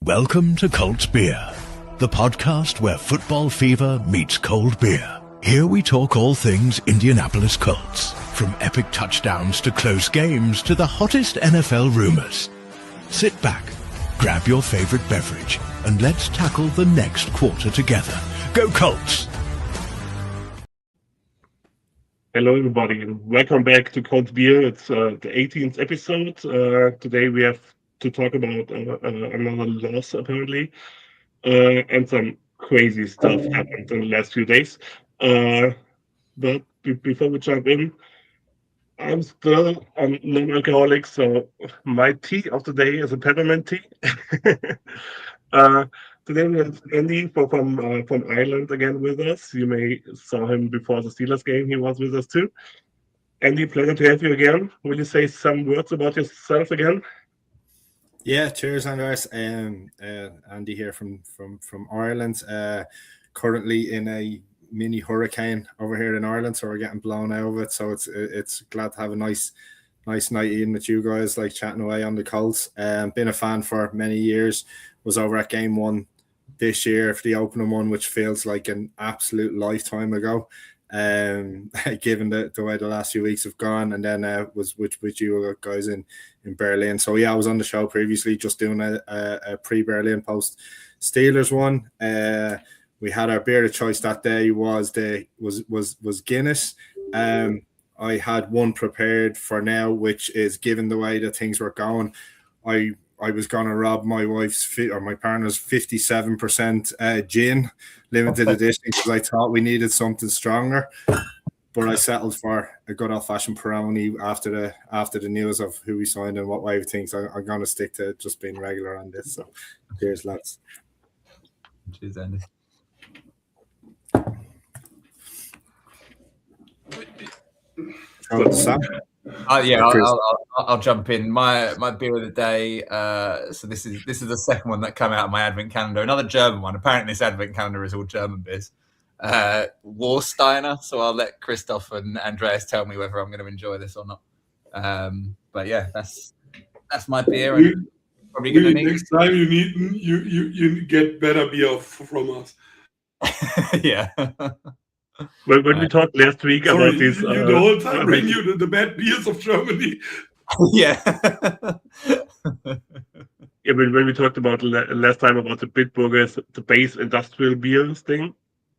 Welcome to Colts Beer, the podcast where football fever meets cold beer. Here we talk all things Indianapolis Colts, from epic touchdowns to close games to the hottest NFL rumors. Sit back, grab your favorite beverage, and let's tackle the next quarter together. Go Colts! Hello everybody and welcome back to Colts Beer. It's the 18th episode. Today we have to talk about another loss apparently, and some crazy stuff happened in the last few days. But before we jump in, I'm still non-alcoholic, so my tea of the day is a peppermint tea. Today we have Andy from Ireland again with us. You may saw him before the Steelers game. He was with us too. Andy, pleasure to have you again. Will you say some words about yourself again? Yeah, cheers, Andreas. Andy here from Ireland. Currently in a mini hurricane over here in Ireland, so we're getting blown out of it. So it's glad to have a nice night in with you guys, like chatting away on the Colts. Been a fan for many years. Was over at game one this year for the opening one, which feels like an absolute lifetime ago. Given the way the last few weeks have gone, and then was with you guys in Berlin. So yeah, I was on the show previously, just doing a pre-Berlin post Steelers one. We had our beer of choice that day was Guinness. I had one prepared for now, which is, given the way that things were going, I was going to rob my wife's or my partner's 57% gin, limited edition, because I thought we needed something stronger. But I settled for a good old-fashioned Peroni after the news of who we signed and what way of things. I'm going to stick to just being regular on this. So cheers, lads. Cheers, Andy. I'll jump in. My beer of the day. So this is the second one that came out of my advent calendar. Another German one. Apparently, this advent calendar is all German beers. Waugh. So I'll let Christoph and Andreas tell me whether I'm going to enjoy this or not. But yeah, that's my beer. And probably going to need next time you get better beer from us. Yeah. When we talked last week about these, you the whole time bring you the bad beers of Germany. Yeah. Yeah, when we talked about last time about the Bitburgers, the base industrial beers thing.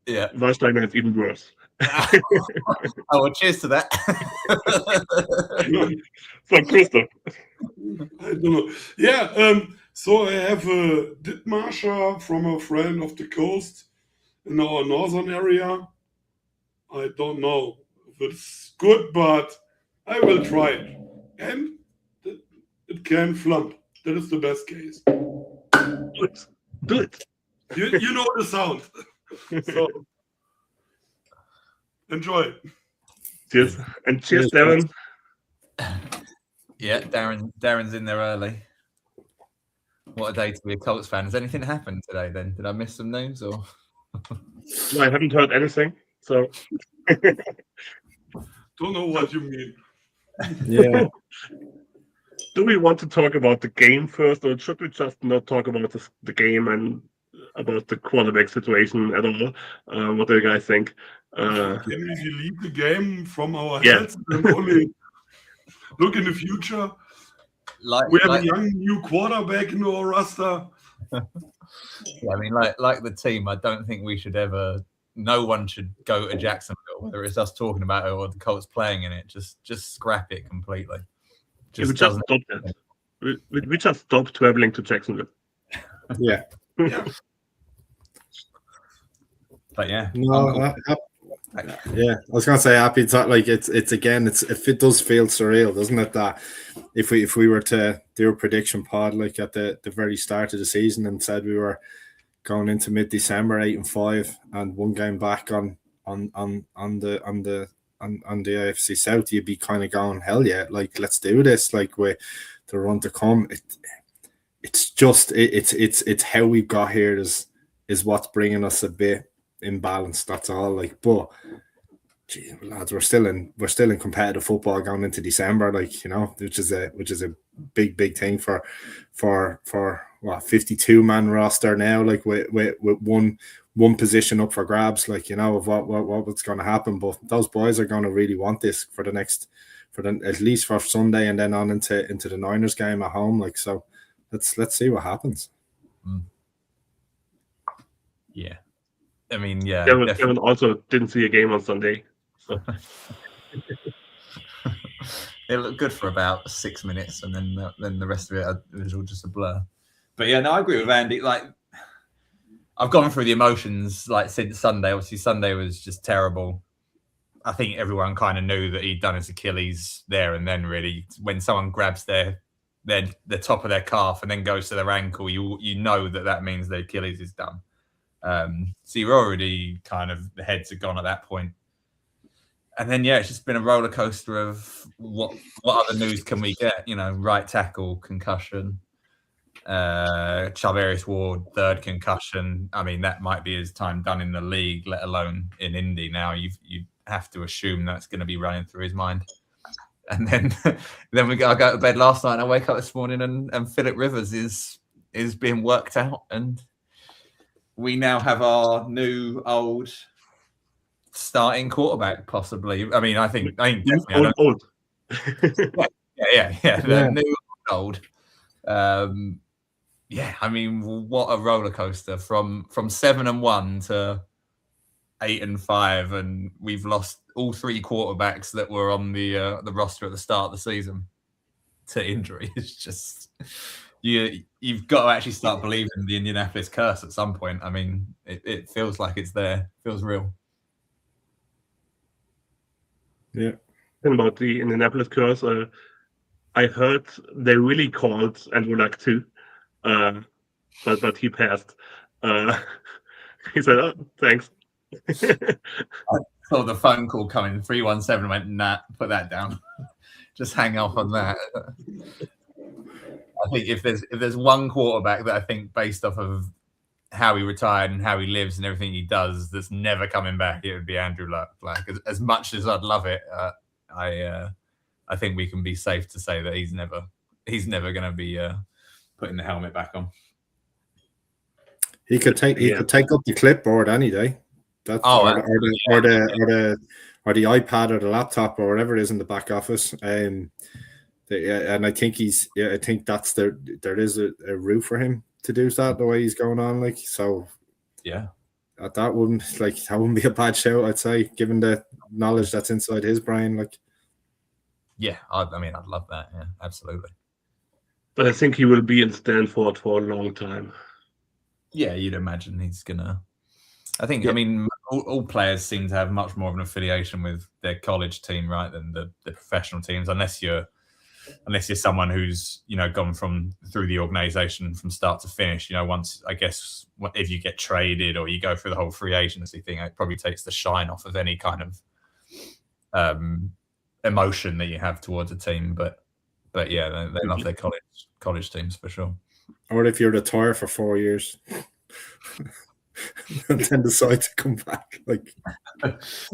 Yeah. Last time it's even worse. Oh, well, cheers to that. So, Christoph. I don't know. Yeah, so I have a Dithmarscher from a friend of the coast in our northern area. I don't know if it's good, but I will try it. And it can flump. That is the best case. Do it. You know the sound. So enjoy. Cheers. And cheers, Darren. Yeah, Darren's in there early. What a day to be a Colts fan. Has anything happened today then? Did I miss some news or? No, I haven't heard anything. So don't know what you mean. Yeah. Do we want to talk about the game first, or should we just not talk about the game and about the quarterback situation at all? What do you guys think? Can we delete the game from our heads and only look in the future? We have a young new quarterback in our roster. Yeah, I mean, like the team, I don't think we should ever. No one should go to Jacksonville, whether it's us talking about it or the Colts playing in it. Just scrap it completely. We just stopped that. We just stopped traveling to Jacksonville. Yeah. But yeah. No, yeah, I was gonna say happy. If it does feel surreal, doesn't it? That if we were to do a prediction pod like at the very start of the season and said we were going into mid-December 8-5 and one game back on the AFC South, you'd be kind of going, hell yeah, like let's do this, like with the run to come. It's how we got here is what's bringing us a bit imbalanced. That's all. Like, but gee, lads, we're still in competitive football going into December, like, you know, which is a big thing for what 52-man roster now, like with one position up for grabs, like, you know, of what's going to happen. But those boys are going to really want this for at least for Sunday, and then on into the Niners game at home. Like, so let's see what happens. Yeah, I mean, yeah. Kevin also didn't see a game on Sunday. So. It looked good for about 6 minutes, and then the rest of it was all just a blur. But yeah, no, I agree with Andy. Like, I've gone through the emotions like since Sunday. Obviously, Sunday was just terrible. I think everyone kind of knew that he'd done his Achilles there and then. Really, when someone grabs the top of their calf and then goes to their ankle, you know that means their Achilles is done. So you're already kind of, the heads are gone at that point. And then, yeah, it's just been a roller coaster of what other news can we get? You know, right tackle concussion, Charvarius Ward, third concussion. I mean, that might be his time done in the league, let alone in Indy. Now you have to assume that's going to be running through his mind. And then I go to bed last night and I wake up this morning and Philip Rivers is being worked out, and we now have our new old starting quarterback, possibly. I mean, I think definitely old. The new old. Yeah, I mean, what a roller coaster from 7-1 to 8-5, and we've lost all three quarterbacks that were on the roster at the start of the season to injury. It's just you've got to actually start believing in the Indianapolis curse at some point. I mean, it feels like it's there. It feels real. Yeah. About the Indianapolis curse, I heard they really called Andrew Luck too, but he passed. He said, "Oh, thanks." I saw the phone call coming, 317, and went, nah, put that down. Just hang off on that. I think if there's one quarterback that I think, based off of how he retired and how he lives and everything he does, that's never coming back, it would be Andrew Luck. Like, as much as I'd love it, I think we can be safe to say that he's never going to be putting the helmet back on. He could take up the clipboard any day. That's or the iPad or the laptop or whatever it is in the back office. And I think I think that's there is a route for him to do that the way he's going on. Like, so yeah, that wouldn't be a bad shout, I'd say, given the knowledge that's inside his brain. Like, yeah, I mean, I'd love that. Yeah, absolutely. But I think he will be in Stanford for a long time. Yeah, you'd imagine he's gonna. I think. Yeah. I mean, all players seem to have much more of an affiliation with their college team, right, than the professional teams, unless you're someone who's, you know, gone through the organization from start to finish. You know, once, I guess, if you get traded or you go through the whole free agency thing, it probably takes the shine off of any kind of emotion that you have towards a team. But yeah, they love their college teams for sure. Or if you're retired for 4 years and then decide to come back. Like,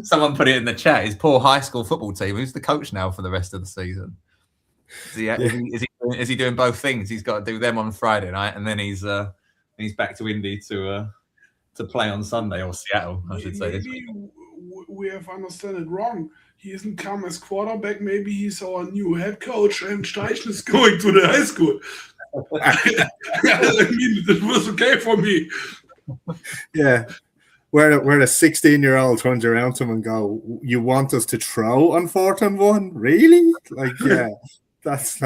someone put it in the chat, his poor high school football team, who's the coach now for the rest of the season? Is he doing both things? He's got to do them on Friday night, and then he's back to Indy to play on Sunday, or Seattle, I should say. Maybe we have understood it wrong. He isn't come as quarterback. Maybe he's our new head coach, and Steichen is going to the high school. I mean, it was okay for me. Yeah. Where the 16-year-old turns around to him and go, "You want us to throw on 4th and 1? Really?" Like, yeah, that's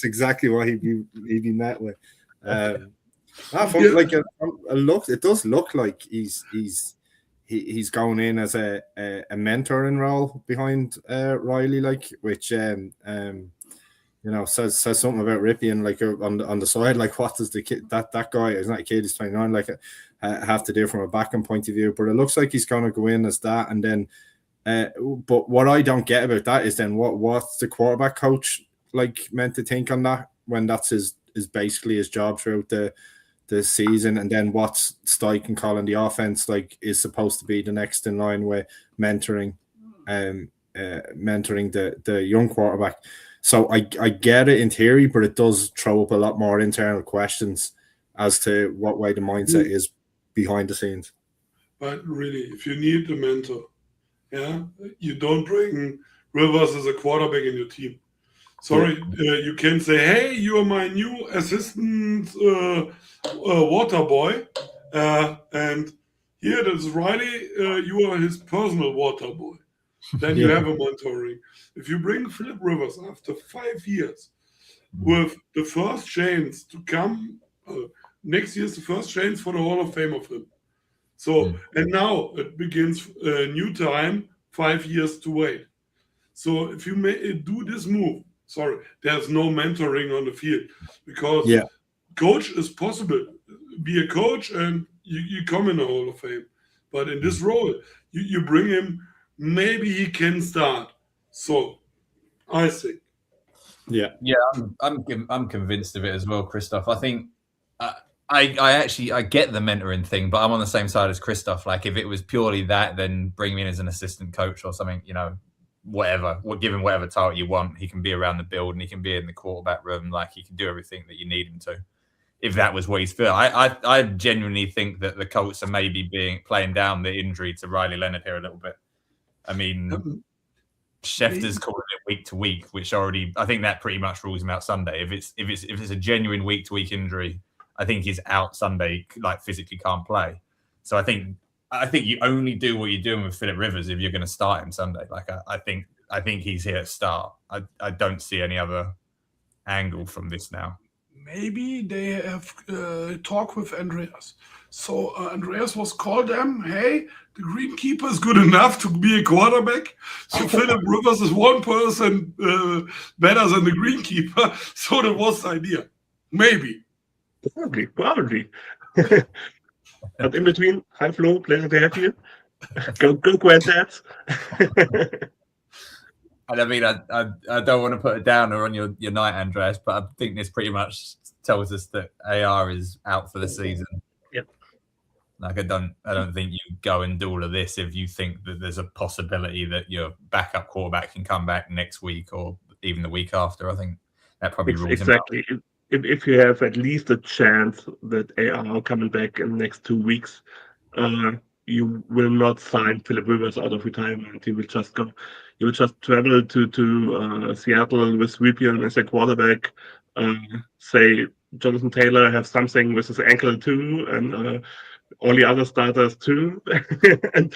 exactly what he'd be met with. Like it does look like he's going in as a mentoring role behind Riley, like, which you know, says something about Ripien, like, on the side. Like, what does the kid, that guy, he's not a kid, he's 29, like, have to do from a backing point of view? But it looks like he's going to go in as that, and then but what I don't get about that is then what's the quarterback coach like meant to think on that, when that's his basically his job throughout the the season, and then what's Steichen calling the offense like is supposed to be the next in line with mentoring the young quarterback. So I get it in theory, but it does throw up a lot more internal questions as to what way the mindset is behind the scenes. But really, if you need a mentor, you don't bring Rivers as a quarterback in your team. Sorry, you can say, hey, you are my new assistant water boy. And here, this is Riley, you are his personal water boy. Then you have a mentoring. If you bring Philip Rivers after 5 years with the first chance to come, next year's the first chance for the Hall of Fame of him. So, and now it begins a new time, 5 years to wait. So if you do this move, there's no mentoring on the field because coach is possible. Be a coach and you come in the Hall of Fame. But in this role, you bring him, maybe he can start. So I think. Yeah, I'm convinced of it as well, Christoph. I think I get the mentoring thing, but I'm on the same side as Christoph. Like if it was purely that, then bring me in as an assistant coach or something, whatever, give him whatever title you want. He can be around the building, he can be in the quarterback room, like he can do everything that you need him to. If that was what he's feeling, I genuinely think that the Colts are maybe playing down the injury to Riley Leonard here a little bit. I mean, Schefter's calling it week to week, which already I think that pretty much rules him out Sunday. If it's a genuine week to week injury, I think he's out Sunday, like physically can't play. So I think you only do what you're doing with Philip Rivers if you're going to start him Sunday. Like I think he's here to start. I don't see any other angle from this now. Maybe they have talked with Andreas. So Andreas was called them, hey, the greenkeeper is good enough to be a quarterback. So Philip Rivers is 1% better than the greenkeeper. So that was the idea. Maybe. Probably. But in between, hi Flo, pleasure to have you. Go Granddads. And I mean, I don't want to put a downer on your night, Andreas, but I think this pretty much tells us that AR is out for the season. Yep. Like I don't think you go and do all of this if you think that there's a possibility that your backup quarterback can come back next week or even the week after. I think that probably rules him out. Exactly. If you have at least a chance that AR coming back in the next 2 weeks, you will not sign Philip Rivers out of retirement. He will just go. You will just travel to Seattle with Ripien as a quarterback. Say Jonathan Taylor have something with his ankle too, and all the other starters too, and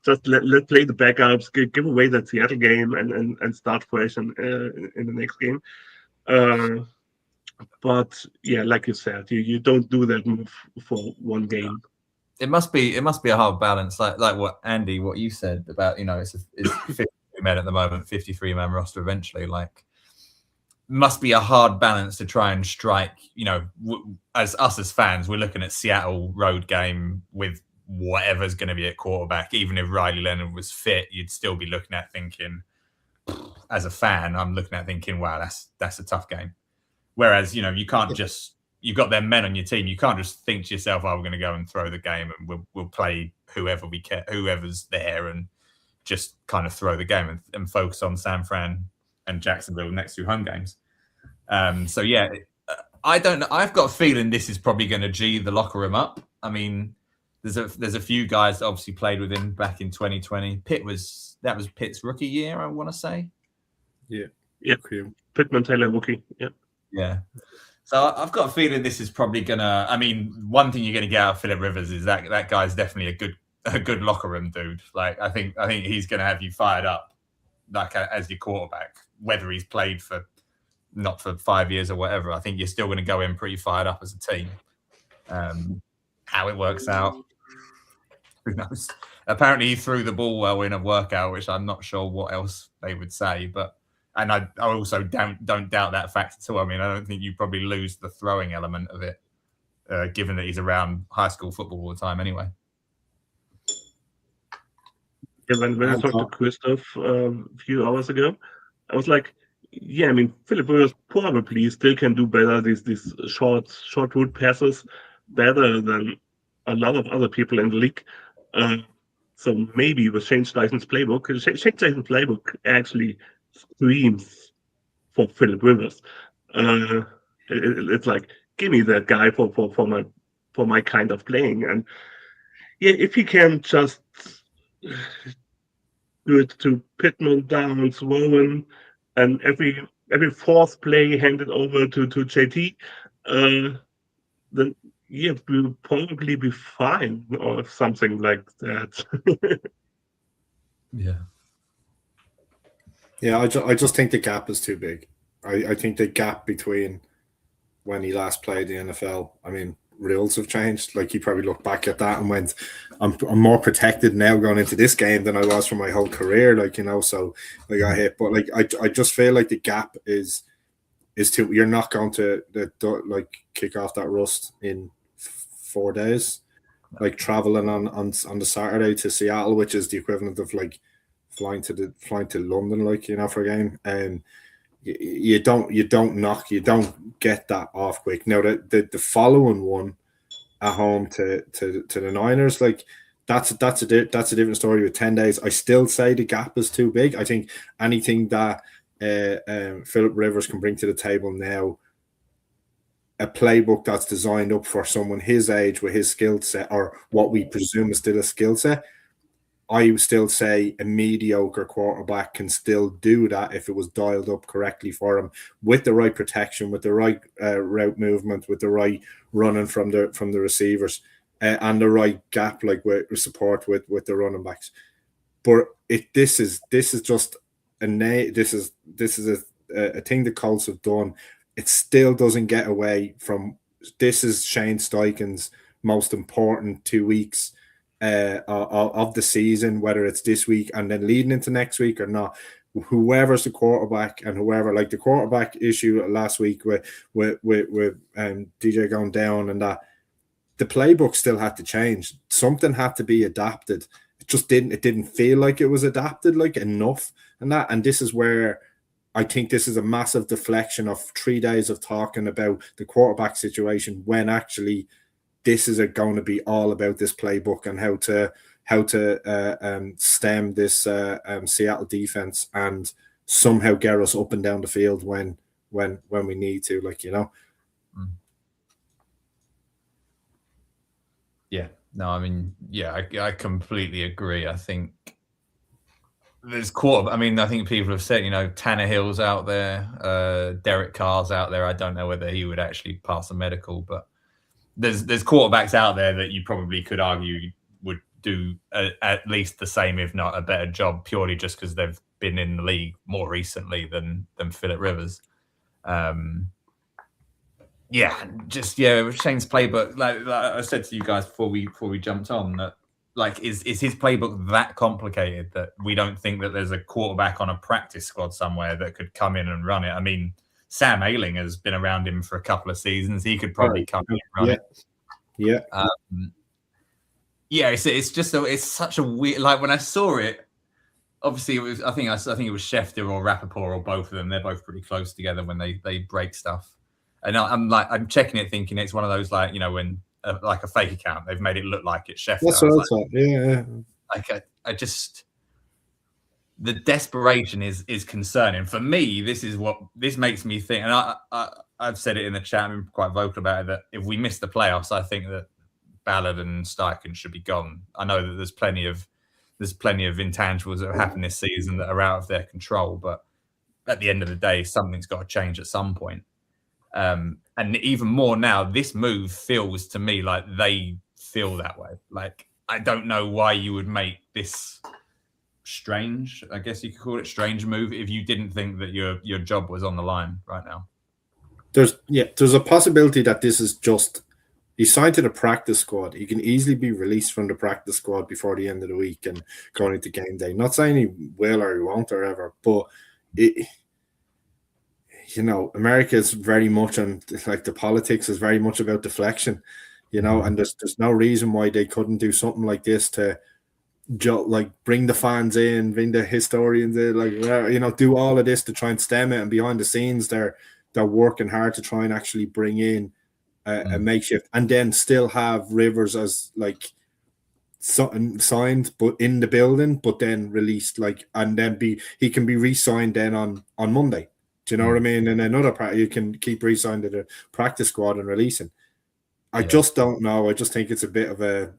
just let play the backups, give away that Seattle game, and start fresh in the next game. But yeah, like you said, you don't do that move for one game. It must be a hard balance, like what Andy, what you said about, it's 53 men at the moment, 53-man roster eventually. Like, must be a hard balance to try and strike. As fans, we're looking at Seattle road game with whatever's going to be at quarterback. Even if Riley Leonard was fit, you'd still be looking at thinking, as a fan, I'm looking at thinking, wow, that's a tough game. Whereas, you can't just, you've got them men on your team. You can't just think to yourself, we're going to go and throw the game and we'll play whoever we care, whoever's there, and just kind of throw the game and focus on San Fran and Jacksonville next 2 home games. So yeah, I don't know. I've got a feeling this is probably going to G the locker room up. I mean, there's a few guys that obviously played with him back in 2020. That was Pitt's rookie year, I want to say. Yeah. Pittman Taylor rookie. Yeah. Yeah. So I've got a feeling this is probably gonna. I mean, one thing you're gonna get out of Philip Rivers is that guy's definitely a good locker room dude. Like I think he's gonna have you fired up, like as your quarterback, whether he's played for not for 5 years or whatever. I think you're still gonna go in pretty fired up as a team. How it works out, who knows? Apparently, he threw the ball well in a workout, which I'm not sure what else they would say, but. And I also don't doubt that fact at all. I mean, I don't think you probably lose the throwing element of it, given that he's around high school football all the time anyway. Yeah, when I talked to Christoph a few hours ago, I was like, yeah, I mean, Philip Rivers probably still can do better these short route passes better than a lot of other people in the league. Uh, so maybe with Shane Steichen's playbook, Shane Steichen's playbook actually screams for Philip Rivers. It's like, give me that guy for my kind of playing. And yeah, if he can just do it to Pittman, Downs, Rowan, and every fourth play handed over to JT, then yeah, we'll probably be fine or something like that. Yeah. Yeah, I just think the gap is too big. I think the gap between when he last played the NFL, I mean, rules have changed. Like, he probably looked back at that and went, I'm more protected now going into this game than I was for my whole career. Like, you know, so I got hit. But like, I just feel like the gap is too. You're not going to like kick off that rust in 4 days. Like traveling on the Saturday to Seattle, which is the equivalent of like flying to London, like, you know, for a game. And you don't get that off quick. Now the following one at home to the Niners, like that's a different story with 10 days. I still say the gap is too big. I think anything that Philip Rivers can bring to the table now, a playbook that's designed up for someone his age with his skill set, or what we presume is still a skill set, I would still say a mediocre quarterback can still do that if it was dialed up correctly for him, with the right protection, with the right route movement, with the right running from the receivers, and the right gap, like with support with the running backs. But this is just this is a thing the Colts have done. It still doesn't get away from, this is Shane Steichen's most important 2 weeks of the season, whether it's this week and then leading into next week or not. Whoever's the quarterback, and whoever, like the quarterback issue last week with DJ going down, and that the playbook still had to change. Something had to be adapted. It didn't feel like it was adapted like enough, and this is where I think this is a massive deflection of 3 days of talking about the quarterback situation, when actually this is going to be all about this playbook and how to stem this Seattle defense and somehow get us up and down the field when we need to, like, you know. Yeah, no, I mean, yeah, I completely agree. I think there's I mean, I think people have said, you know, Tannehill's out there, Derek Carr's out there. I don't know whether he would actually pass a medical, but there's quarterbacks out there that you probably could argue would do at least the same, if not a better job, purely just because they've been in the league more recently than Philip Rivers. Shane's playbook, like I said to you guys before we jumped on, that like is his playbook that complicated that we don't think that there's a quarterback on a practice squad somewhere that could come in and run it? I mean, Sam Ailing has been around him for a couple of seasons. He could probably come in and run it. Yeah. It's just it's such a weird, like, when I saw it, obviously it was, I think it was Schefter or Rappaport or both of them. They're both pretty close together when they break stuff. And I'm checking it thinking it's one of those, like, you know, when like a fake account, they've made it look like it's Schefter. That's what I thought. Yeah. Like I just, the desperation is concerning. For me, this makes me think, and I've said it in the chat, I'm quite vocal about it, that if we miss the playoffs, I think that Ballard and Steichen should be gone. I know that there's plenty of intangibles that have happened this season that are out of their control, but at the end of the day, something's got to change at some point. And even more now, this move feels to me like they feel that way. Like, I don't know why you would make this strange, I guess you could call it, strange move if you didn't think that your job was on the line right now. There's a possibility that this is just, he's signed to the practice squad. He can easily be released from the practice squad before the end of the week and going into game day. Not saying he will or he won't or ever, but you know, America is very much on, like, the politics is very much about deflection, you know, and there's no reason why they couldn't do something like this to like bring the fans in, bring the historians in, like, you know, do all of this to try and stem it. And behind the scenes, they're working hard to try and actually bring in a makeshift, and then still have Rivers as like signed, but in the building, but then released, like, and then he can be re-signed then on Monday. Do you know what I mean? And another part, you can keep re-signed to the practice squad and releasing. I just don't know. I just think it's a bit of a,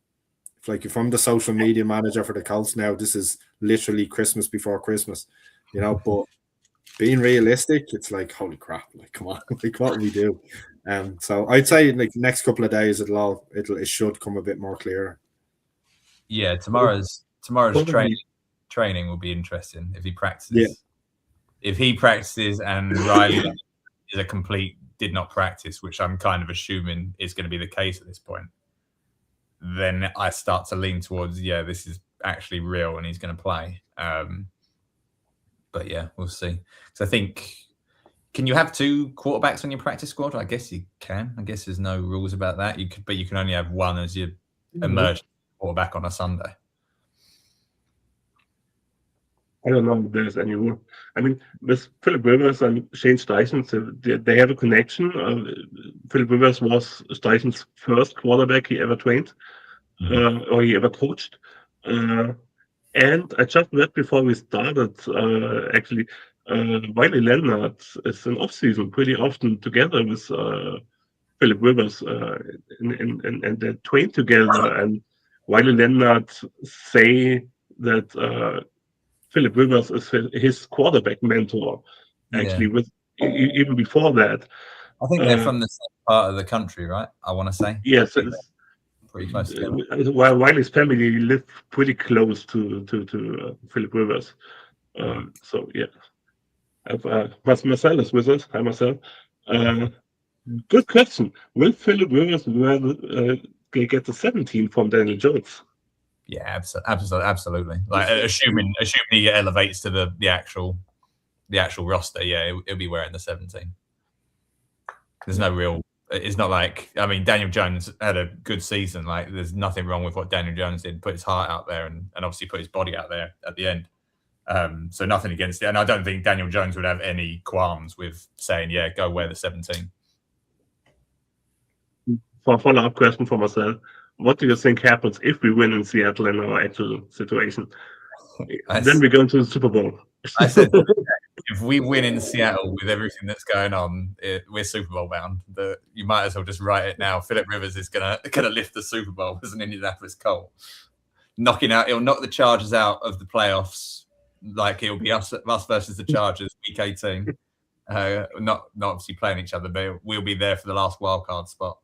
like, if I'm the social media manager for the Colts now, this is literally Christmas before Christmas, you know. But being realistic, it's like, holy crap, like, come on, like, what we do. So I'd say like next couple of days it should come a bit more clearer. Yeah, tomorrow's training will be interesting if he practices. Yeah. If he practices and Riley is a complete did not practice, which I'm kind of assuming is going to be the case at this point, then I start to lean towards, this is actually real and he's going to play. But yeah, we'll see. So I think, can you have two quarterbacks on your practice squad? I guess you can. I guess there's no rules about that. But you can only have one as your emergency quarterback on a Sunday. I don't know if there's any rule. I mean, with Philip Rivers and Shane Steichen, so they have a connection. Philip Rivers was Steichen's first quarterback he ever trained or he ever coached. And I just read before we started, actually, Wiley Leonard is in off-season pretty often together with Philip Rivers, and they train together. And Wiley Leonard say that Philip Rivers is his quarterback mentor, actually, with even before that. I think they're from the same part of the country, right? I want to say. Yes, pretty close together. While Wiley's family lived pretty close to Philip Rivers. So yeah, Marcel is with us. Hi, Marcel. Good question. Will Philip Rivers get the 17 from Daniel Jones? Yeah, absolutely. Like assuming he elevates to the actual roster, he'll be wearing the 17. There's no real. It's not like, I mean, Daniel Jones had a good season. Like, there's nothing wrong with what Daniel Jones did. Put his heart out there and obviously put his body out there at the end. So nothing against it. And I don't think Daniel Jones would have any qualms with saying, go wear the 17. For a follow-up question for myself, what do you think happens if we win in Seattle in our actual situation? Then we go into the Super Bowl. I said, if we win in Seattle with everything that's going on, we're Super Bowl bound. You might as well just write it now. Philip Rivers is gonna lift the Super Bowl as an Indianapolis Colt. He'll knock the Chargers out of the playoffs. Like, it'll be us versus the Chargers, week 18. Not obviously playing each other, but we'll be there for the last wild card spot.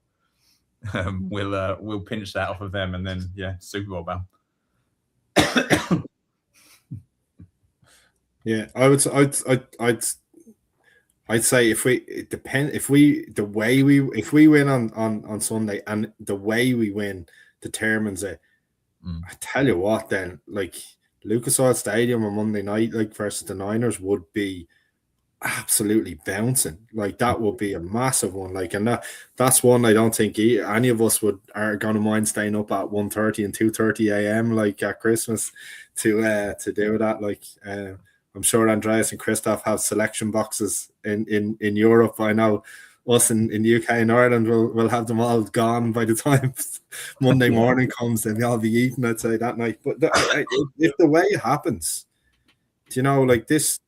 We'll pinch that off of them, and then Super Bowl bound. Yeah, I'd say if we win on Sunday and the way we win determines it. I tell you what, then, like, Lucas Oil Stadium on Monday night, like, versus the Niners would be absolutely bouncing. Like, that would be a massive one. Like, and that's one I don't think any of us are gonna mind staying up at 1:30 and 2:30 a.m. like at Christmas to do that. Like, I'm sure Andreas and Christoph have selection boxes in Europe. I know us in the UK and Ireland will have them all gone by the time Monday morning comes. They'll all be eaten, I'd say, that night. But if the way it happens, you know, like this,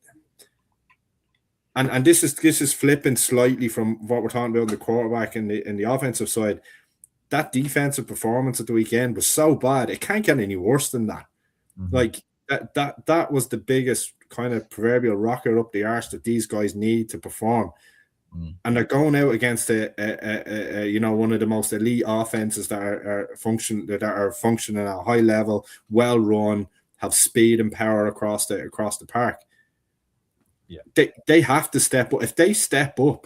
and this is flipping slightly from what we're talking about in the quarterback and the offensive side. That defensive performance at the weekend was so bad, it can't get any worse than that. Like, that was the biggest kind of proverbial rocket up the arse that these guys need to perform. And they're going out against one of the most elite offenses that are functioning at a high level, well run, have speed and power across the park. Yeah, they have to step up. If they step up,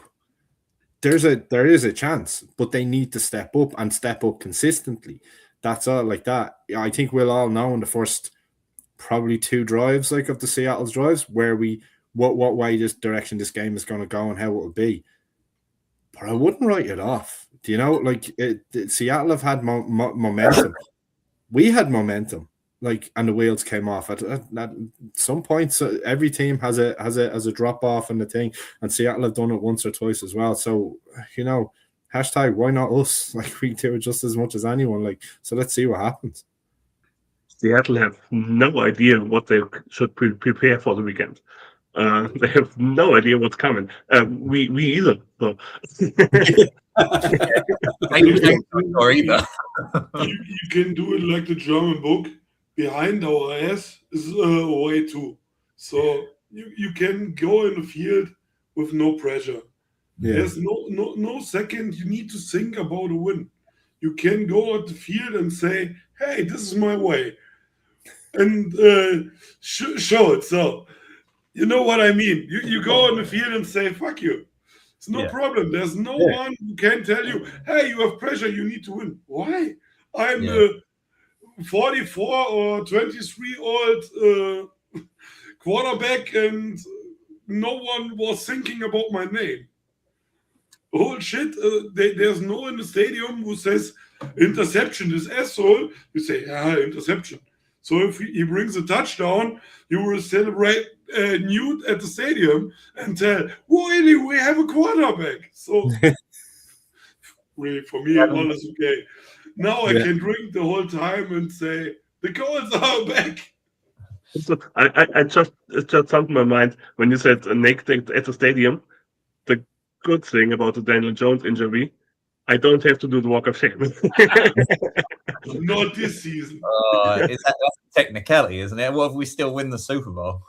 there is a chance, but they need to step up and step up consistently. That's all. Like that, I think we'll all know in the first probably 2 drives, like, of the Seattle's drives, where what way this direction this game is going to go and how it will be. But I wouldn't write it off. Do you know, like, Seattle have had momentum. We had momentum. like, and the wheels came off. At some point, so every team has a drop off in the thing, and Seattle have done it once or twice as well. So, you know, hashtag why not us? Like, we do it just as much as anyone. Like, so let's see what happens. Seattle have no idea what they should prepare for the weekend. They have no idea what's coming. We either. So. Or either. You can do it like the German book. Behind our ass is a way too. So you can go in the field with no pressure. Yeah. There's no second you need to think about a win. You can go at the field and say, hey, this is my way. And show it. So you know what I mean. You go in the field and say, fuck you. It's no problem. There's no one who can tell you, hey, you have pressure, you need to win. Why? I'm 44 or 23-year-old quarterback, and no one was thinking about my name. Oh shit, there's no one in the stadium who says interception, this asshole. You say, interception. So if he brings a touchdown, you will celebrate nude at the stadium and tell, really, we have a quarterback. So really, for me, all is okay. Now I can drink the whole time and say, the Colts are back. So it just sunk in my mind when you said naked at the stadium. The good thing about the Daniel Jones injury, I don't have to do the walk of shame. Not this season. That's a technicality, isn't it? What if we still win the Super Bowl?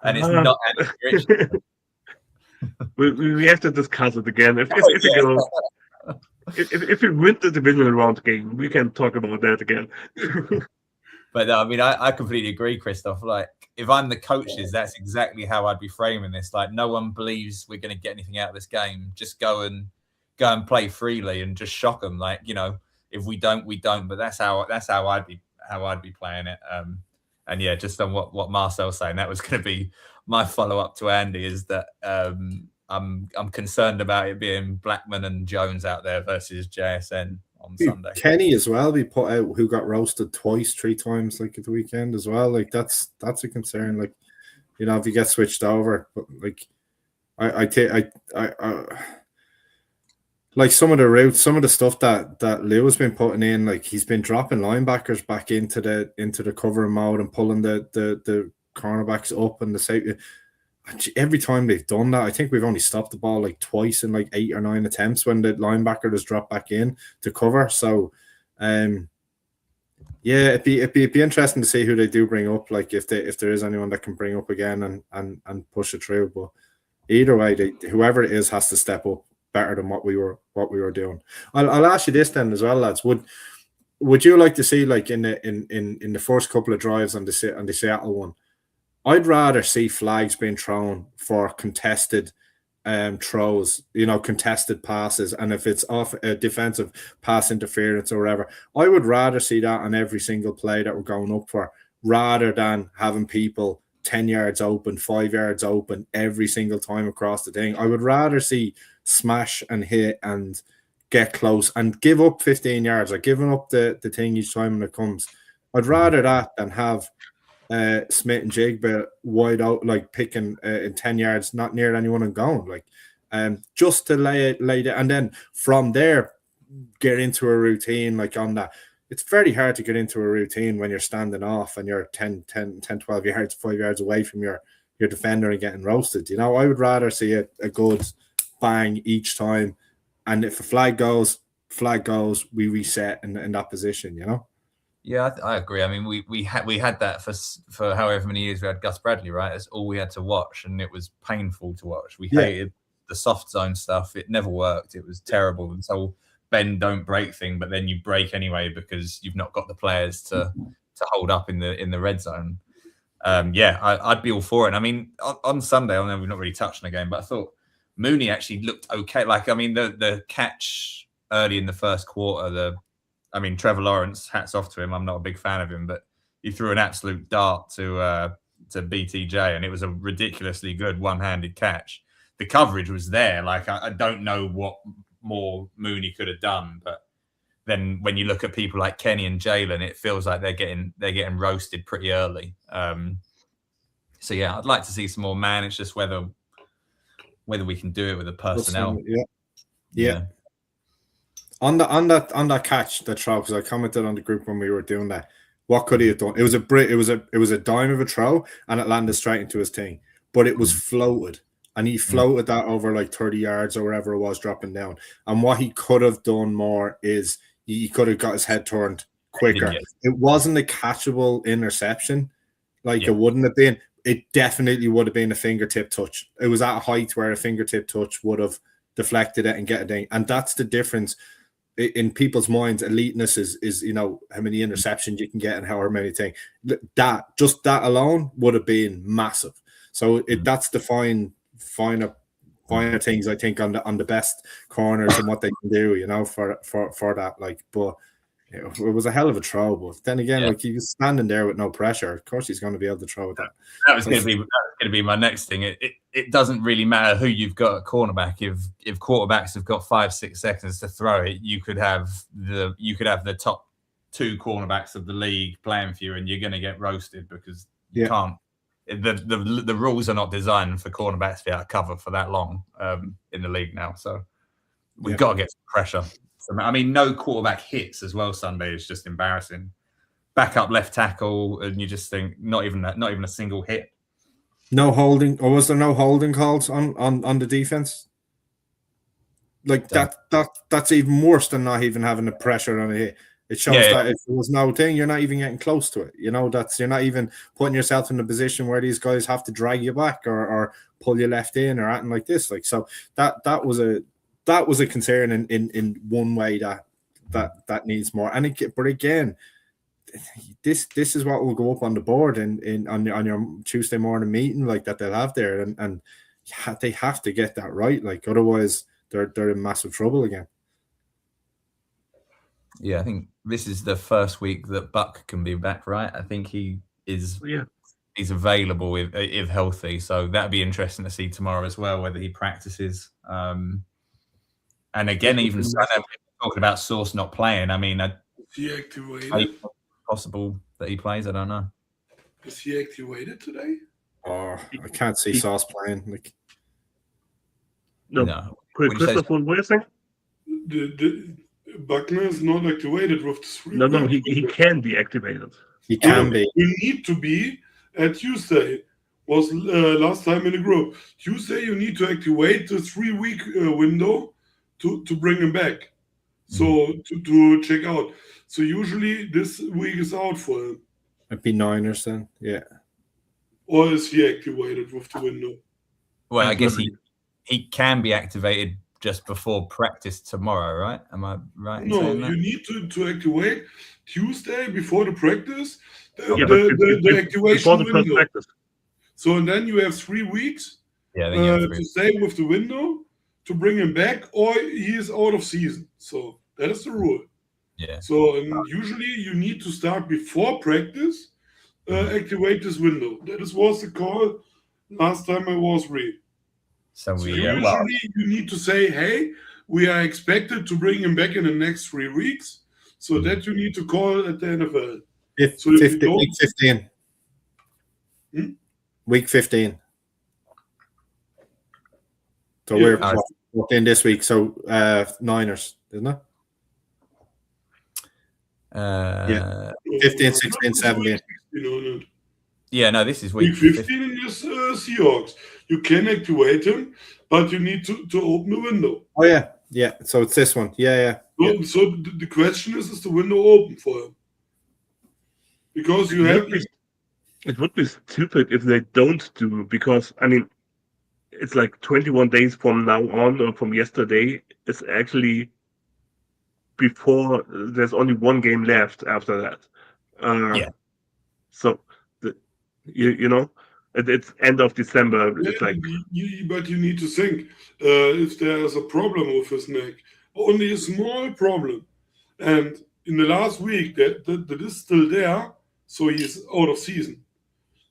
And it's not Andy Rich. we have to discuss it again. If we win the divisional round game, we can talk about that again. But I mean, I completely agree, Christoph. Like, if I'm the coaches, that's exactly how I'd be framing this. Like, no one believes we're going to get anything out of this game. Just go and play freely and just shock them. Like, you know, if we don't, we don't. But that's how I'd be playing it. And yeah, just on what Marcel's saying, that was going to be my follow up to Andy. Is that I'm concerned about it being Blackman and Jones out there versus JSN on Sunday. Kenny as well be put out, who got roasted three times like at the weekend as well. Like that's a concern. Like, you know, if you get switched over, but like I like some of the routes, some of the stuff that Lou has been putting in, like he's been dropping linebackers back into the cover mode and pulling the cornerbacks up and the safety. Every time they've done that, I think we've only stopped the ball like twice in like 8 or 9 attempts when the linebacker has dropped back in to cover. So, yeah, it'd be interesting to see who they do bring up. Like if there is anyone that can bring up again and push it through. But either way, whoever it is has to step up better than what we were doing. I'll ask you this then as well, lads. Would you like to see, like in the first couple of drives on the Seattle one? I'd rather see flags being thrown for contested throws, you know, contested passes, and if it's off a defensive pass interference or whatever, I would rather see that on every single play that we're going up for, rather than having people 10 yards open, 5 yards open every single time across the thing. I would rather see smash and hit and get close and give up 15 yards, like giving up the thing each time when it comes. I'd rather that than have Smith and Jigba wide out, like picking in 10 yards, not near anyone and going, like just to lay it, and then from there get into a routine. Like on that, it's very hard to get into a routine when you're standing off and you're 10, 12 yards, 5 yards away from your defender and getting roasted. You know, I would rather see a good bang each time, and if a flag goes, we reset in that position, you know. Yeah, I agree. I mean, we had that for however many years we had Gus Bradley, right? That's all we had to watch, and it was painful to watch. We hated the soft zone stuff. It never worked. It was terrible until bend don't break thing, but then you break anyway because you've not got the players to hold up in the red zone. I'd be all for it. I mean, on Sunday, I know we've not really touched on the game, but I thought Mooney actually looked okay. Like, I mean, the catch early in the first quarter, Trevor Lawrence, hats off to him. I'm not a big fan of him, but he threw an absolute dart to BTJ, and it was a ridiculously good one-handed catch. The coverage was there. Like, I don't know what more Mooney could have done, but then when you look at people like Kenny and Jalen, it feels like they're getting roasted pretty early. So yeah, I'd like to see some more man. It's just whether we can do it with the personnel. Yeah. On that catch, that throw, because I commented on the group when we were doing that. What could he have done? It was a dime of a throw, and it landed straight into his thing. But it was floated, and he floated that over like 30 yards or wherever it was dropping down. And what he could have done more is he could have got his head turned quicker. It wasn't a catchable interception, like it wouldn't have been. It definitely would have been a fingertip touch. It was at a height where a fingertip touch would have deflected it and get it in. And that's the difference in people's minds. Eliteness is how many interceptions you can get and however many things. That alone would have been massive. So that's the finer things, I think, on the best corners and what they can do, for that. Like, but it was a hell of a throw. But then again, like, he was standing there with no pressure. Of course, he's going to be able to throw that. That was going to be my next thing. It doesn't really matter who you've got at cornerback. If quarterbacks have got 5-6 seconds to throw it, you could have the top 2 cornerbacks of the league playing for you, and you're going to get roasted because you can't. The rules are not designed for cornerbacks to be able to cover for that long in the league now. So we've got to get some pressure. I mean, no quarterback hits as well Sunday is just embarrassing. Backup left tackle, and you just think not even a single hit. No holding, or was there no holding calls on the defense? Like that's even worse than not even having the pressure on a hit. It shows that if there was no thing, you're not even getting close to it. You're not even putting yourself in a position where these guys have to drag you back or pull you left in or anything like this. Like, so that was a concern in one way that needs more. But again, this is what will go up on the board on your Tuesday morning meeting, like, that they'll have there, and they have to get that right. Like, otherwise they're in massive trouble again. Yeah, I think this is the first week that Buck can be back, right? I think he is. Yeah, he's available if healthy, so that'd be interesting to see tomorrow as well, whether he practices. And again, even talking about Source not playing, I mean, is he activated? Possible that he plays, I don't know. Is he activated today? Oh, I can't see Sauce playing. Like, no. Christopher, what do you think? The Buckner is not activated with the 3. No, he can be activated. He can be. He need to be at Tuesday. Was last time in the group. Tuesday, you need to activate the 3-week window to bring him back. So to check out. So usually this week is out for him. It'd be Niners then, yeah. Or is he activated with the window? Well, I guess he can be activated just before practice tomorrow, right? Am I right? No, you need to activate Tuesday before the practice. The activation window. Practice. So and then you have 3 weeks to stay with the window to bring him back, or he is out of season. So that is the rule. Yeah. So usually you need to start before practice, activate this window. That was the call last time I was read. So usually you need to say, hey, we are expected to bring him back in the next 3 weeks. So that you need to call at the NFL. Week 15. Week 15. So we're in this week. So Niners, isn't it? 15, 16, 17. Yeah, no, this is week 15 is Seahawks. You can activate him, but you need to open the window. Oh, yeah. So it's this one. Yeah. So the question is the window open for him? Because you have... It would be stupid if they don't do, because, I mean, it's like 21 days from now on, or from yesterday. It's actually before there's only one game left after that. So, you know, it's end of December. It's like, but you need to think if there's a problem with his neck, only a small problem, and in the last week that is still there, so he's out of season.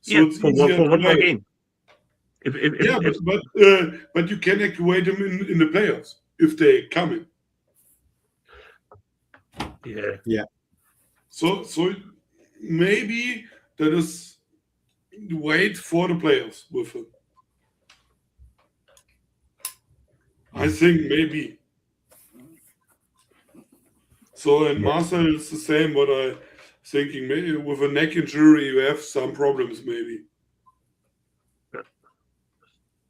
So it's for one more game. But you can activate him in the playoffs if they come in. Yeah. So maybe that is wait for the playoffs with him. I think maybe. So and Marcel is the same. What I thinking maybe with a neck injury you have some problems maybe.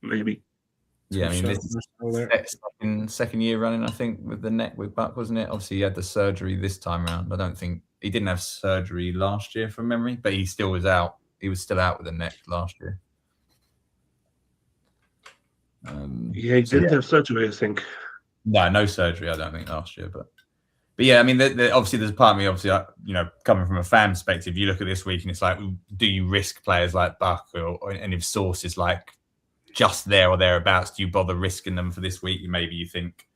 Maybe. Yeah, I mean, this is second year running, I think, with the neck with Buck, wasn't it? Obviously, he had the surgery this time around. I don't think he didn't have surgery last year from memory, but he still was out. He was still out with the neck last year. Yeah, he didn't have surgery, I think. No surgery, I don't think, last year. But yeah, I mean, obviously, there's a part of me, obviously, coming from a fan perspective, you look at this week and it's like, do you risk players like Buck or any of sources like just there or thereabouts? Do you bother risking them for this week? Maybe you think,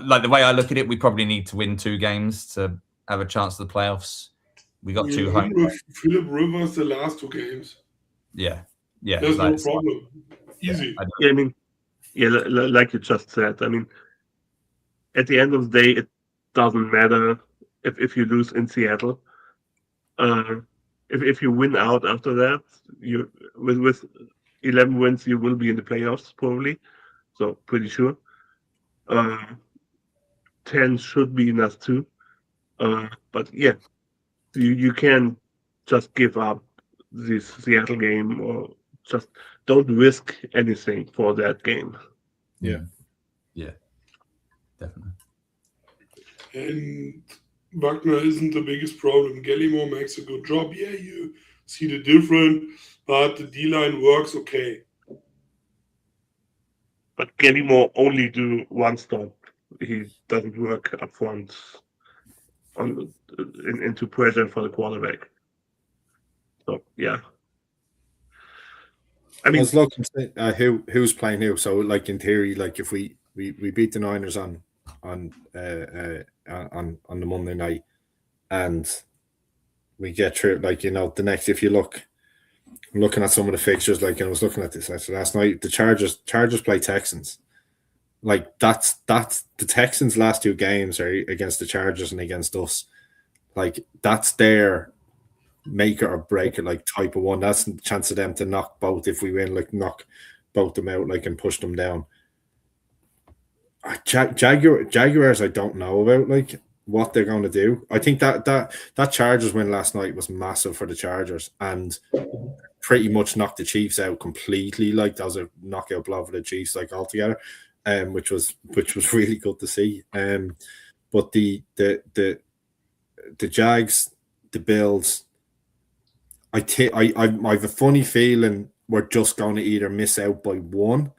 like the way I look at it, we probably need to win 2 games to have a chance at the playoffs. We got 2 home with Philip Rivers the last 2 games. Yeah. There's no problem. Easy. Yeah, I mean, like you just said. I mean, at the end of the day, it doesn't matter if you lose in Seattle. If you win out after that, you with 11 wins, you will be in the playoffs probably. So pretty sure. 10 should be enough too. But yeah, you can just give up this Seattle game or just don't risk anything for that game. Yeah, definitely. And Wagner isn't the biggest problem. Gallimore makes a good job. Yeah, you see the difference, but the D-line works okay. But Gallimore only do one stop. He doesn't work up front into pressure for the quarterback. So yeah. I mean, I was looking who's playing who. So, like in theory, like if we beat the Niners on the Monday night, and we get through, like the next. If you look, I'm looking at some of the fixtures. Like, and I was looking at this actually last night. The Chargers play Texans. Like that's the Texans' last 2 games are against the Chargers and against us. Like that's their make it or break it, like type of one. That's the chance of them to knock both. If we win, like knock both them out, like and push them down. Jaguars, I don't know about like what they're going to do. I think that Chargers win last night was massive for the Chargers and pretty much knocked the Chiefs out completely. Like that was a knockout blow for the Chiefs, like altogether, which was really good to see. But the Jags, the Bills. I have a funny feeling we're just going to either miss out by 1,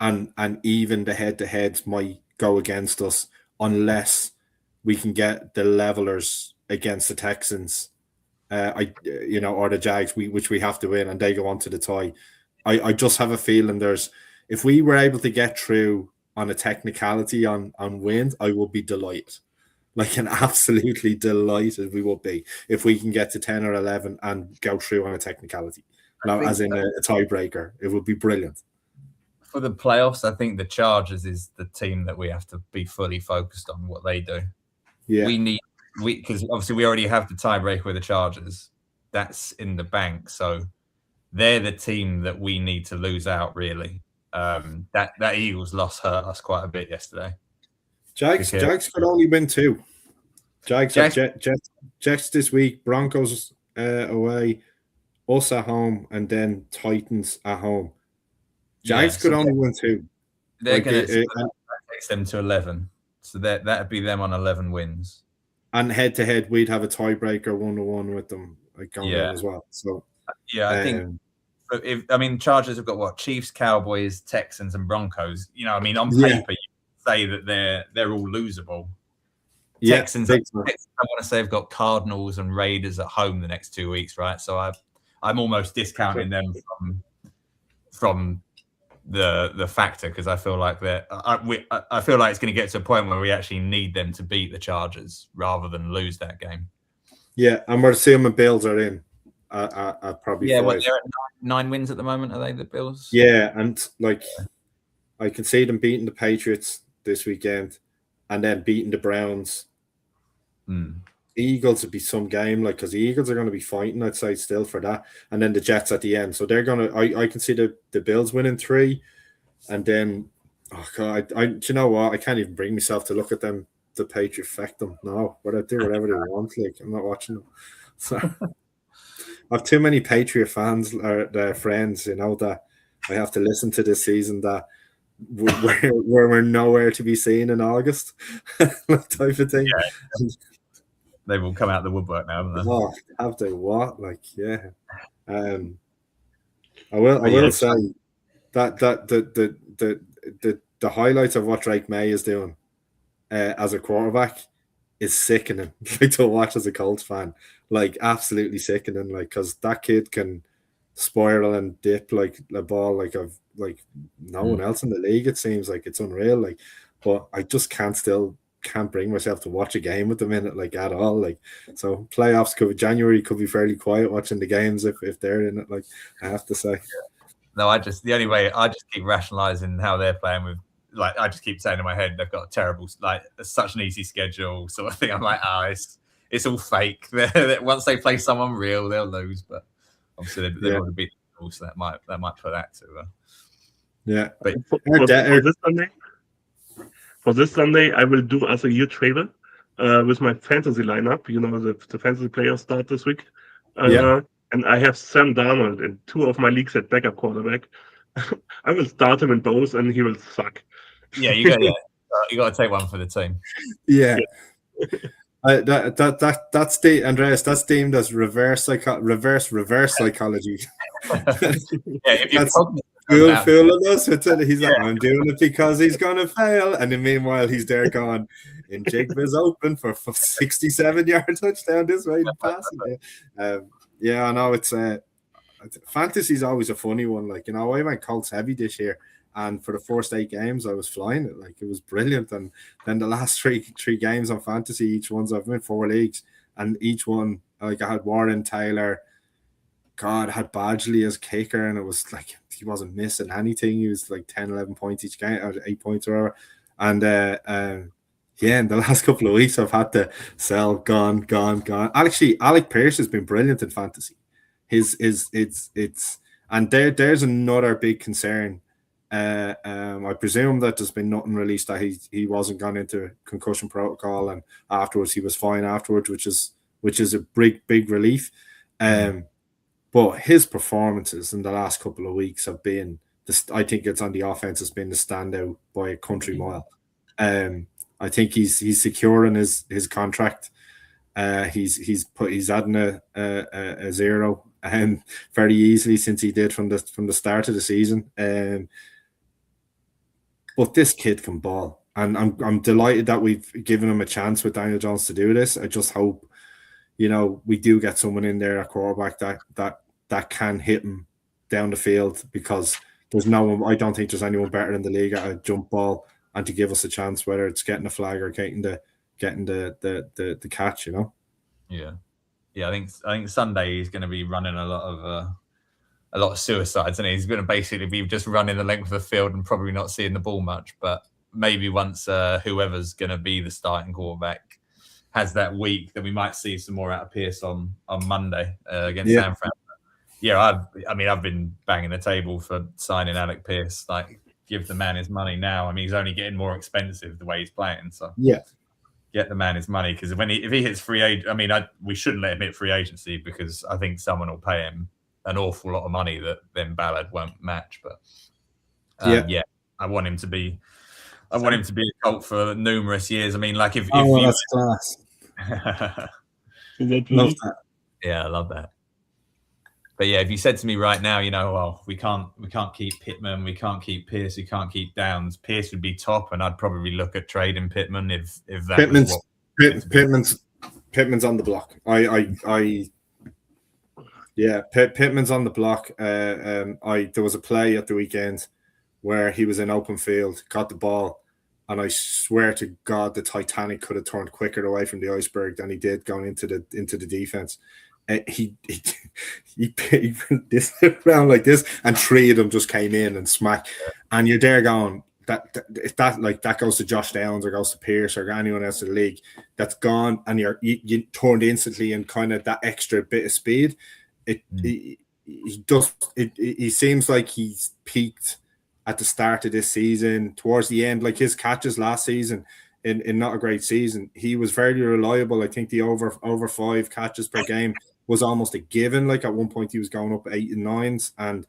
and even the head-to-heads might go against us unless we can get the levelers against the Texans, or the Jags, which we have to win, and they go on to the tie. I just have a feeling if we were able to get through on a technicality on wins, I will be delighted. Like an absolutely delighted we would be if we can get to 10 or 11 and go through on a technicality. Now, as in a tiebreaker, it would be brilliant. For the playoffs, I think the Chargers is the team that we have to be fully focused on what they do. Yeah, because obviously we already have the tiebreaker with the Chargers. That's in the bank, so they're the team that we need to lose out. Really, that Eagles loss hurt us quite a bit yesterday. Jags could only win 2. Jags Jets this week, Broncos away, us at home, and then Titans at home. Jags could only win 2. They're going to takes them to 11. So that'd be them on 11 wins. And head-to-head, we'd have a tiebreaker 1-1 with them going in as well. So I think Chargers have got what? Chiefs, Cowboys, Texans, and Broncos. On paper, you say that they're all losable. Yeah, Texans, I want to say, have got Cardinals and Raiders at home the next 2 weeks, right? So I'm almost discounting them from the factor because I feel like I feel like it's going to get to a point where we actually need them to beat the Chargers rather than lose that game. Yeah, and we're assuming Bills are in at probably 5. They're at 9 wins at the moment. Are they the Bills? Yeah, and I can see them beating the Patriots this weekend, and then beating the Browns, Eagles would be some game, like, because the Eagles are going to be fighting, I'd say, still for that, and then the Jets at the end. So they're going to. I can see the Bills winning 3, and then, oh god, do you know what? I can't even bring myself to look at them. The Patriots affect them. No, but I do whatever they want. Like, I'm not watching them. So I have too many Patriot fans or their friends, that I have to listen to this season that we're nowhere to be seen in August, type of thing. Yeah. They've all come out of the woodwork now, haven't they? Oh, have they what? Like, yeah. I will say that the highlights of what Drake May is doing as a quarterback is sickening to watch as a Colts fan. Like, absolutely sickening. Like, because that kid can spiral and dip like a ball like no one else in the league. It seems like it's unreal. Like, but I just can't bring myself to watch a game at the minute, like, at all. Like, so playoffs January could be fairly quiet watching the games if they're in it. Like, I have to say. No, I just keep rationalizing how they're playing with. Like, I just keep saying in my head they've got a terrible, like, such an easy schedule sort of thing. I'm like, it's all fake. Once they play someone real, they'll lose. But obviously they've already beat the Colts, so that might put that to. Yeah, but for this Sunday, I will do as a huge favor with my fantasy lineup. The fantasy players start this week. And I have Sam Darnold in 2 of my leagues at backup quarterback. I will start him in both, and he will suck. Yeah, you got to take one for the team. Yeah. That's Andreas. That's deemed as reverse psychology. If you're fooling us. He's like, I'm doing it because he's gonna fail, and then meanwhile he's there going, "In Jigba's open for 67-yard touchdown this way passing." I know it's fantasy's always a funny one. Like, I went Colts heavy this year. And for the first 8 games, I was flying it. Like, it was brilliant. And then the last three games on fantasy, each one's I've been 4 leagues, and each one, like, I had Warren Taylor, I had Badgley as kicker, and it was like he wasn't missing anything. He was like 10, 11 points each game, or 8 points or whatever. And in the last couple of weeks, I've had to sell, gone. Actually, Alec Pierce has been brilliant in fantasy. And there's another big concern. I presume that there's been nothing released that he wasn't gone into concussion protocol, and afterwards he was fine afterwards, which is a big relief. But his performances in the last couple of weeks have been, I think it's on the offense, has been the standout by a country mile. I think he's securing his contract. He's adding a 0 very easily, since he did from the start of the season. But this kid can ball, and I'm delighted that we've given him a chance with Daniel Jones to do this. I just hope, we do get someone in there at quarterback that can hit him down the field, because there's no one. I don't think there's anyone better in the league at a jump ball and to give us a chance, whether it's getting a flag or getting the catch. Yeah. I think Sunday he's going to be running a lot of suicides, and he's going to basically be just running the length of the field and probably not seeing the ball much. But maybe once whoever's going to be the starting quarterback has that week, then we might see some more out of Pierce on Monday against San Fran. Yeah, I've been banging the table for signing Alec Pierce. Like, give the man his money now. I mean, he's only getting more expensive the way he's playing. So get the man his money, because if he hits free agent, we shouldn't let him hit free agency, because I think someone will pay him an awful lot of money that then Ballard won't match. But I want him to be a Colt for numerous years. I mean, like, if that's class. Love that. Yeah, I love that. But yeah, if you said to me right now, we can't keep Pittman, we can't keep Pierce, we can't keep Downs, Pierce would be top, and I'd probably look at trading Pittman if that Pittman's on the block. Pittman's on the block. There was a play at the weekend where he was in open field, got the ball, and I swear to God, the Titanic could have turned quicker away from the iceberg than he did going into the defense. He this around like this, and 3 of them just came in and smacked. And you're there going, if that goes to Josh Downs or goes to Pierce or anyone else in the league, that's gone, and you turned instantly, and kind of that extra bit of speed. He seems like he's peaked at the start of this season. Towards the end, like his catches last season in not a great season, he was very reliable. I think the over 5 catches per game was almost a given. Like at one point he was going up 8 and 9s, and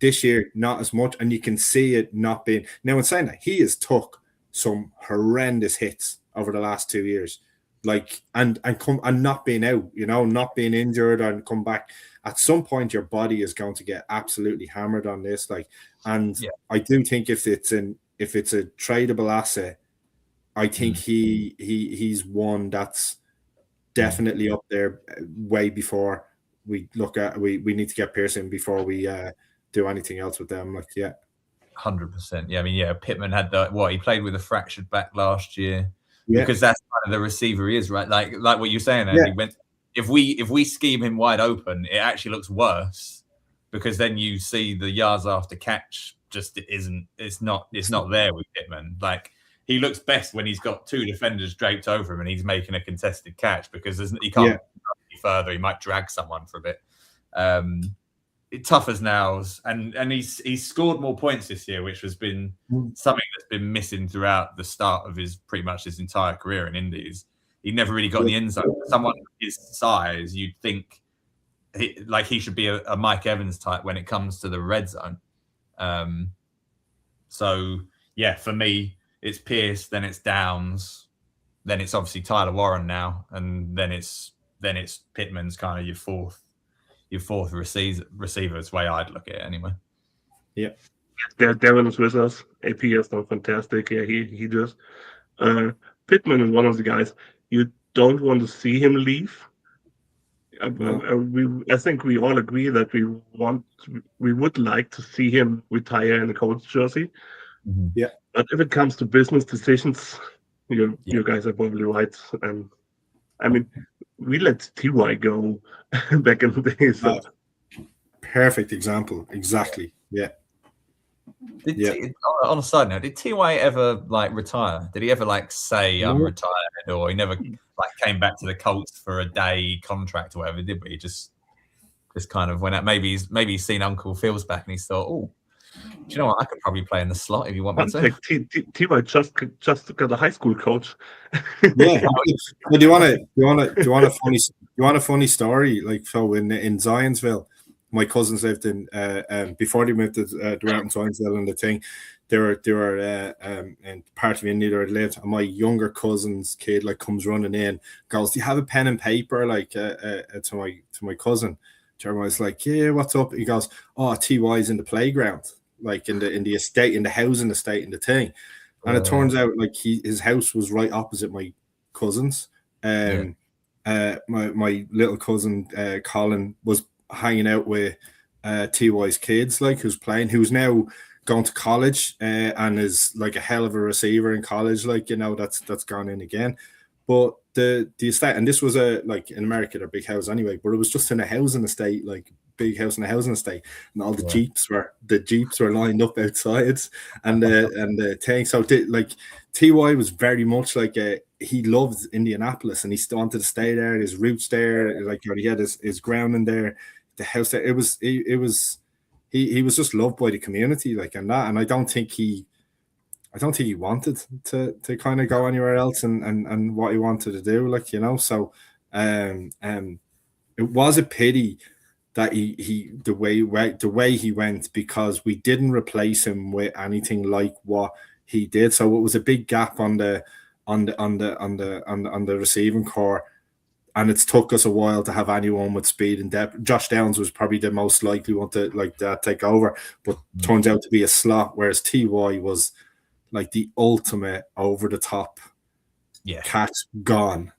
this year not as much. And you can see it not being. Now in saying that, he has took some horrendous hits over the last 2 years, like and not being out, not being injured and come back. At some point your body is going to get absolutely hammered on this, I do think if it's a tradable asset, I think he's one that's definitely up there way before we look at we need to get Pearson before we do anything else with them. 100%. Yeah, I mean, Pittman had he played with a fractured back last year, Yeah. because that's kind of the receiver he is, right? Like what you're saying, Andy. Yeah. If we scheme him wide open, it actually looks worse, because then you see the yards after catch it's not there with Pittman. Like, he looks best when he's got 2 defenders draped over him and he's making a contested catch, because he can't go any further. He might drag someone for a bit. Tough as nails, and he's scored more points this year, which has been something that's been missing throughout the start of pretty much his entire career in Indies. He never really got in the end zone. Someone his size, you'd think he should be a Mike Evans type when it comes to the red zone. So yeah, for me, it's Pierce, then it's Downs, then it's obviously Tyler Warren now, and then it's Pittman's kind of your fourth receiver. Is the way I'd look at it anyway. Yeah. Devin is with us. AP has done fantastic. Yeah, he just Pittman is one of the guys you don't want to see him leave. I think we all agree that we would like to see him retire in the Colts jersey. Mm-hmm. Yeah. But if it comes to business decisions, you guys are probably right. I mean, we let T.Y. go back in the day. So. Perfect example. Exactly. Yeah. On a side note, did T.Y. ever retire? Did he ever say I'm retired, or he never came back to the Colts for a day contract or whatever? Did we just kind of went out? Maybe he's seen Uncle Phil's back and he's thought, oh, do you know what? I could probably play in the slot if you want me to. T.Y. just got a high school coach. Yeah. Do you want a funny story? So in Zionsville, my cousins lived in before they moved to they're out in Zionsville, and the thing they were in part of India they lived, and my younger cousin's kid comes running in, goes, do you have a pen and paper to my cousin? Jeremiah's like, yeah, what's up? He goes, oh, T.Y.'s in the playground, in the estate, in the housing estate, in the thing. And it turns out his house was right opposite my cousin's. My little cousin Colin was hanging out with T.Y.'s kids, who's now going to college and is a hell of a receiver in college, that's gone in again. But the estate, and this was in America, they're big house anyway, but it was just in a housing estate, big house in a housing estate, and all the jeeps were lined up outside, and the thing. So T.Y. was very much he loved Indianapolis, and he still wanted to stay there. His roots there, he had his grounding there, the house there. He was just loved by the community, and that. And I don't think he wanted to kind of go anywhere else and what he wanted to do, So it was a pity that the way he went, because we didn't replace him with anything like what he did. So it was a big gap on the receiving core, and it's took us a while to have anyone with speed and depth. Josh Downs was probably the most likely one to take over, but turns out to be a slot, whereas T.Y. was the ultimate over the top catch gone.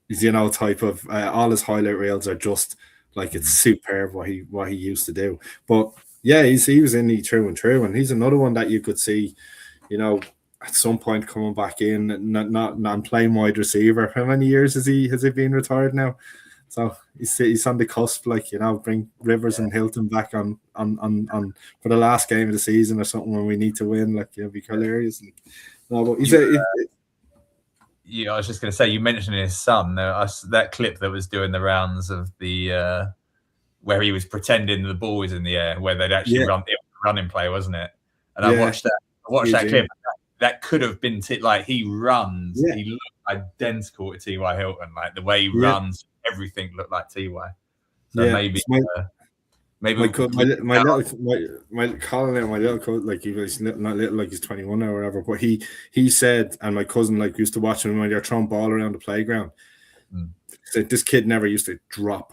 Type of all his highlight reels are just it's superb what he used to do. But yeah, he was Indy true and true, and he's another one that you could see, at some point coming back in, not playing wide receiver. How many years has he been retired now? So he's on the cusp, like, you know, bring Rivers and Hilton back on for the last game of the season or something when we need to win. Like, it'll be hilarious. No, but I was just going to say, you mentioned his son. That clip that was doing the rounds of the where he was pretending the ball was in the air, where they'd actually running play, wasn't it? And I watched that. That clip. That could have been like he runs. He looked identical to T.Y. Hilton. Like the way he runs, everything looked like T.Y. So maybe my little coach, like he was not little, like he's 21 now or whatever. But he said, and my cousin like used to watch him when they're throwing ball around the playground. Said this kid never used to drop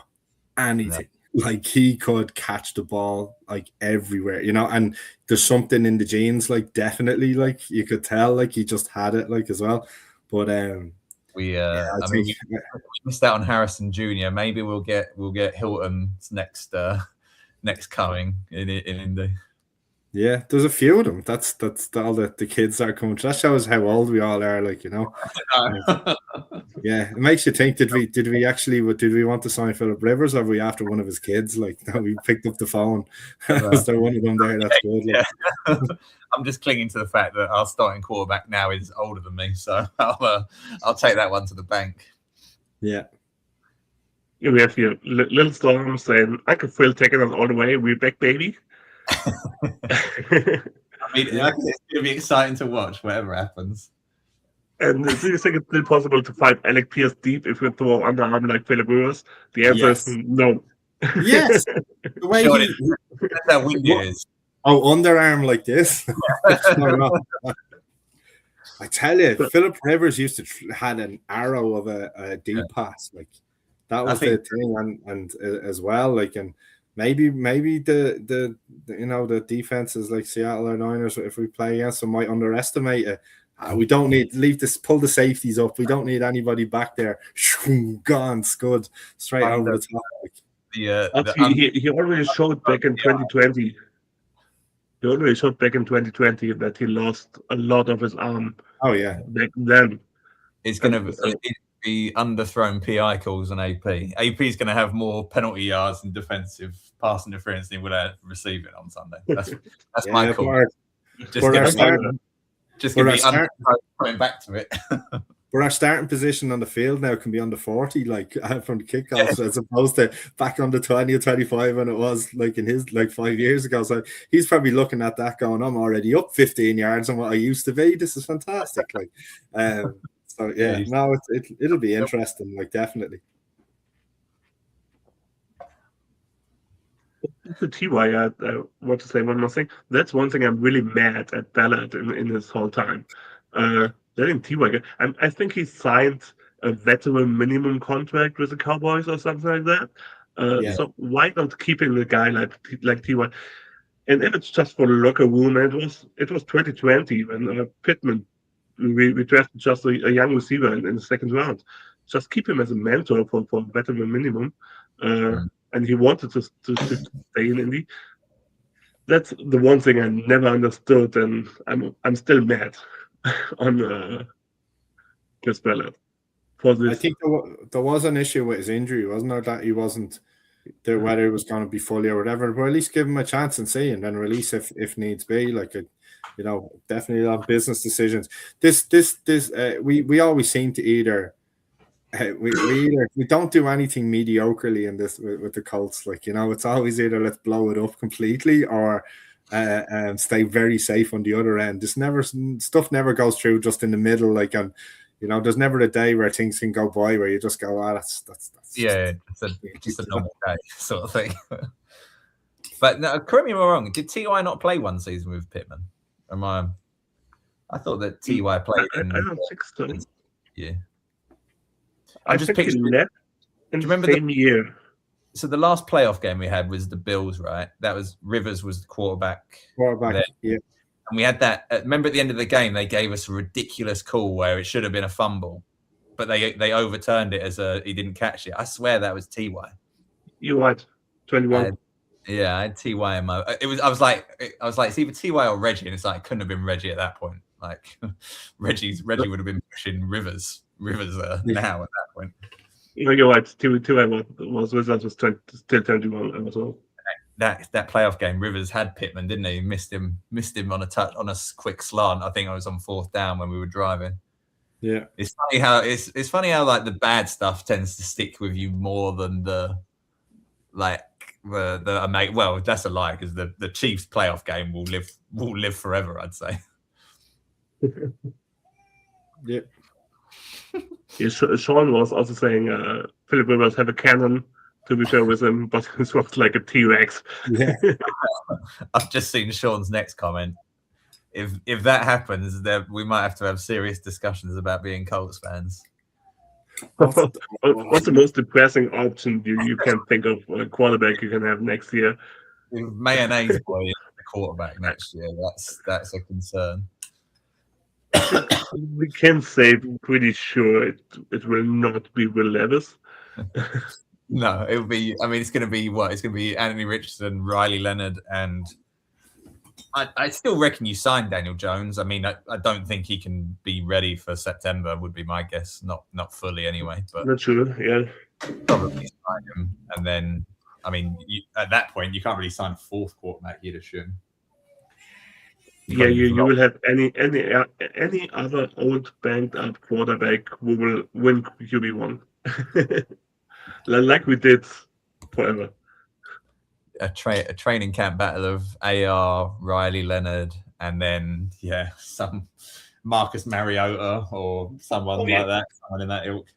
anything. Like he could catch the ball like everywhere, you know, and there's something in the genes, like definitely, like you could tell, like he just had it, like as well. But we missed out on Harrison Jr. Maybe we'll get Hilton's next coming in Indy. Yeah, there's a few of them. That's all the kids are coming. That shows how old we all are, like, you know. Yeah, it makes you think. Did we want to sign Philip Rivers, or were we after one of his kids? Like, no, we picked up the phone. Was there one of them there? That's good. Like. Yeah. I'm just clinging to the fact that our starting quarterback now is older than me, so I'll take that one to the bank. Yeah. We have here Little Storm saying, "Uncle Phil taking us all the way. We're back, baby." I mean, it's going to be exciting to watch, whatever happens. And do you think it's still possible to fight Alec Pierce deep if you throw underarm like Philip Rivers? The answer is no. Yes. The way that's how windy it is. Oh, underarm like this? No. I tell you, Philip Rivers used to had an arrow of a deep pass. Like that was the thing, and as well, like, and maybe the you know, the defenses like Seattle or Niners, if we play against them, might underestimate it. We don't need pull the safeties up. We don't need anybody back there. Gone, scud straight over the top. He already showed back in 2020. He already showed back in 2020 that he lost a lot of his arm. Oh yeah, back then. It's going to be underthrown PI calls on AP. AP is going to have more penalty yards and defensive pass interference than he would have receiving on Sunday. That's my call. Just going to be going back to it. But our starting position on the field now can be on the 40, like from the kickoff, as opposed to back on the 20 or 25 when it was like in his 5 years ago. So he's probably looking at that going, I'm already up 15 yards on what I used to be. This is fantastic. Like, so yeah, no, it'll be interesting, like definitely. To T.Y., I want to say one more thing. That's one thing I'm really mad at Ballard in his whole time. Letting T.Y. I think he signed a veteran minimum contract with the Cowboys or something like that. So why not keeping the guy like T.Y.? And if it's just for the locker room, it was 2020 when Pittman we drafted just a young receiver in the second round. Just keep him as a mentor for veteran minimum. And he wanted to stay in Indy. That's the one thing I never understood, and I'm still mad on Chris Ballard for this. I think there was an issue with his injury, wasn't there? That he wasn't there, whether it was going to be fully or whatever. But at least give him a chance and see, and then release if needs be. Like you know, definitely on business decisions. We always seem to either. We don't do anything mediocrely in this with the Colts. Like, you know, it's always either let's blow it up completely or stay very safe on the other end. Stuff never goes through just in the middle. Like, and you know, there's never a day where things can go by where you just go, that's just a normal day sort of thing. But no, correct me if I'm wrong. Did T.Y. not play one season with Pittman? I thought that T.Y. played. I don't think so. Yeah. I just picked left in the same year. So the last playoff game we had was the Bills, right? That was Rivers was the quarterback. Yeah. And we had that. Remember at the end of the game, they gave us a ridiculous call where it should have been a fumble, but they overturned it as he didn't catch it. I swear that was T.Y. You right, 21. I had T.Y. in my. I was like, it's either T.Y. or Reggie, and it's like it couldn't have been Reggie at that point. Like Reggie would have been pushing Rivers now at that point. You're right. Two was with us was still 21 as well. That playoff game, Rivers had Pittman, didn't he? Missed him on a quick slant. I think I was on 4th down when we were driving. Yeah, it's funny how like the bad stuff tends to stick with you more than the well, that's a lie because the Chiefs playoff game will live forever, I'd say. yeah. Sean was also saying Philip Rivers have a cannon to be fair with him, but this was like a T-Rex. Yeah. I've just seen Sean's next comment. If that happens, we might have to have serious discussions about being Colts fans. What's the most depressing option you can think of a quarterback you can have next year? If Mayonnaise boy is the quarterback next year, that's a concern. We can say pretty sure it will not be Will Levis. No, it'll be. I mean, it's going to be what? It's going to be Anthony Richardson, Riley Leonard, and I still reckon you signed Daniel Jones. I mean, I don't think he can be ready for September. Would be my guess. Not fully anyway, but not sure. Yeah, probably sign him, and then I mean, at that point, you can't really sign a 4th quarterback. You'd assume. Yeah, you will have any other old banged up quarterback who will win QB1. Like we did forever. A training camp battle of AR, Riley Leonard, and then some Marcus Mariota or someone like that, someone in that ilk.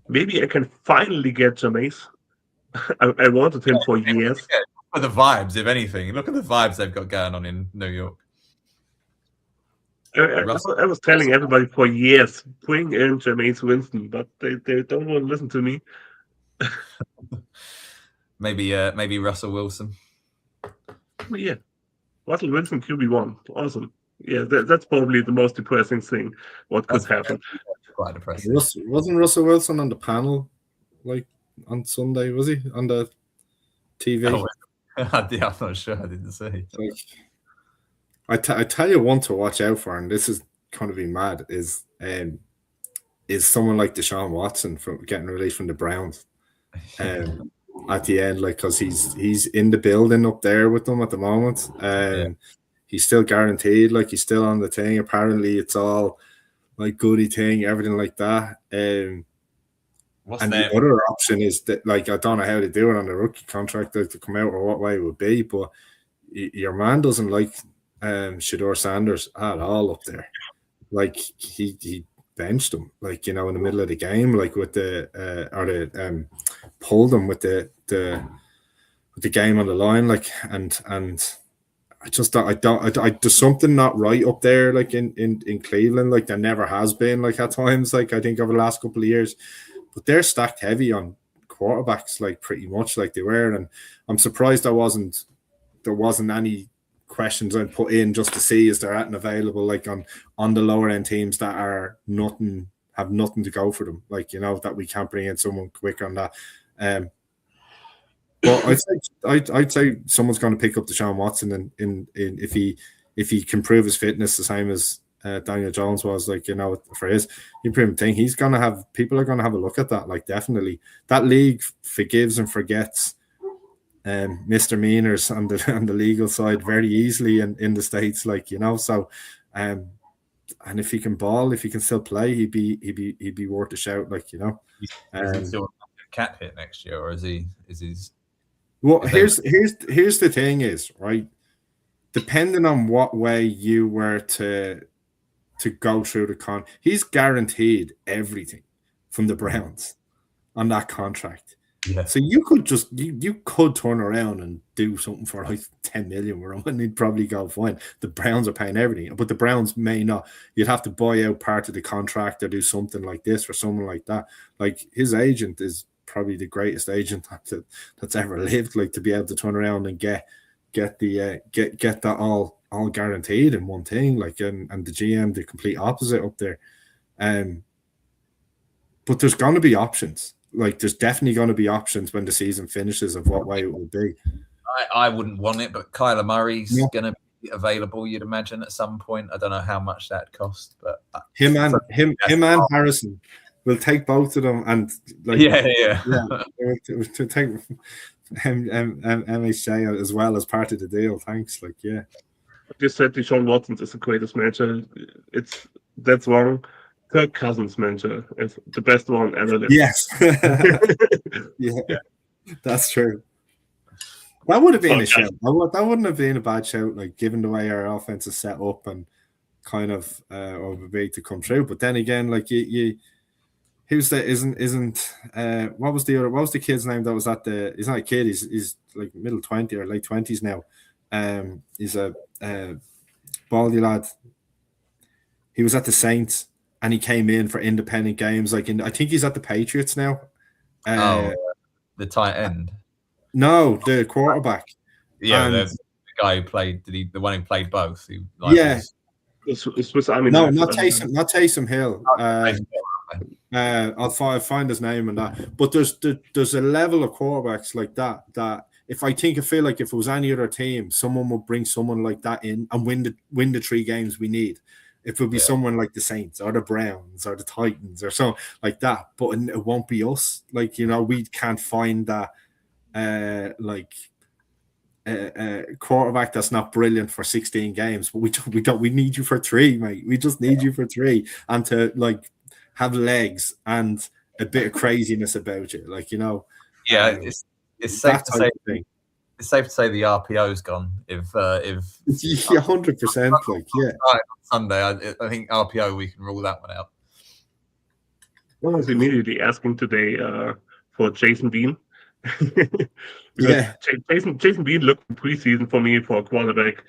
Maybe I can finally get Jameis. I wanted him for years. For the vibes, if anything. Look at the vibes they've got going on in New York. I was telling everybody for years, bring in Jameis Winston, but they don't want to listen to me. Maybe Russell Wilson. Yeah, Russell Wilson QB1, awesome. Yeah, that's probably the most depressing thing. What could happen? Quite depressing. Wasn't Russell Wilson on the panel like on Sunday? Was he on the TV? Oh, I'm not sure. I didn't see. I tell you one to watch out for, and this is kind of be mad, is someone like Deshaun Watson from getting released from the Browns at the end, like, because he's in the building up there with them at the moment. He's still guaranteed, like he's still on the thing. Apparently, it's all like goody thing, everything like that. The other option is that, like, I don't know how to do it on the rookie contract to come out or what way it would be, but your man doesn't like Shedeur Sanders at all up there. Like he benched him, like, you know, in the middle of the game, like with pulled him with the game on the line, like, and I just there's something not right up there, like in Cleveland, like there never has been, like at times, like I think over the last couple of years, but they're stacked heavy on quarterbacks, like pretty much like they were, and I'm surprised there wasn't any questions I'd put in just to see is there anything available, like on the lower end teams that are have nothing to go for them, like, you know, that we can't bring in someone quick on that. But I'd say someone's going to pick up Deshaun Watson in if he can prove his fitness the same as Daniel Jones was, like, you know, for his improvement thing. People are going to have a look at that, like, definitely. That league forgives and forgets misdemeanors on the legal side very easily in the States, like, you know. So and if he can ball, if he can still play, he'd be worth a shout, like, you know. Is he still cap hit next year, or is he? Well, here's the thing is, right, depending on what way you were to go through the he's guaranteed everything from the Browns on that contract. Yeah. So you could just you could turn around and do something for like 10 million where he'd probably go fine. The Browns are paying everything, but the Browns may not. You'd have to buy out part of the contract or do something like this for someone like that. Like, his agent is probably the greatest agent that's ever lived, like, to be able to turn around and get that all guaranteed in one thing, like, and the GM the complete opposite up there. But there's going to be options. Like, there's definitely going to be options when the season finishes of what way it will be. I wouldn't want it, but Kyler Murray's going to be available, you'd imagine, at some point. I don't know how much that cost, but him and Harrison. we'll take both of them and like yeah. to take MHJ as well as part of the deal. Thanks, like yeah. You said Deshaun Watson is the greatest manager. That's wrong. Kirk Cousins manager is the best one ever lived. Yes, yeah, that's true. That would have been a shout. That wouldn't have been a bad shout, like given the way our offense is set up and kind of overbait to come through. But then again, like you who's that isn't what was the kid's name that was at the he's not a kid, he's like middle 20 or late 20s now. He's a baldy lad. He was at the Saints and he came in for independent games. Like I think he's at the Patriots now. The tight end. No, the quarterback. Yeah, the guy who played the one who played both. Swiss Army. No, not Taysom Hill. I'll find his name and that. But there's a level of quarterbacks like that I feel like if it was any other team, someone would bring someone like that in and win the 3 games we need. If it would be someone like the Saints or the Browns or the Titans or something like that, but it won't be us. Like, you know, we can't find that quarterback that's not brilliant for 16 games, but we need you for 3, mate. We just need you for 3 and to like have legs and a bit of craziness about you, like, you know. Yeah, it's safe to say. It's safe to say the RPO's gone. If 100%, like yeah. On Sunday, I think RPO we can rule that one out. I was immediately asking today for Jason Bean. Yeah, Jason Bean looked in preseason for me for a quarterback.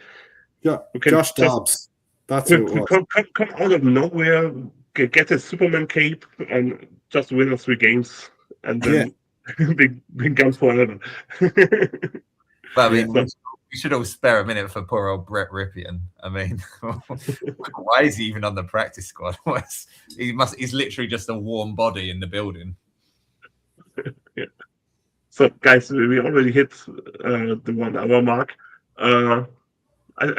Yeah, Josh Dobbs. That's who it was. Come out of nowhere, get a Superman cape, and just win us 3 games, and then big guns forever. Well, I mean, we should all spare a minute for poor old Brett Ripien. I mean, why is he even on the practice squad? He's literally just a warm body in the building. Yeah. So, guys, we already hit the 1 hour mark. I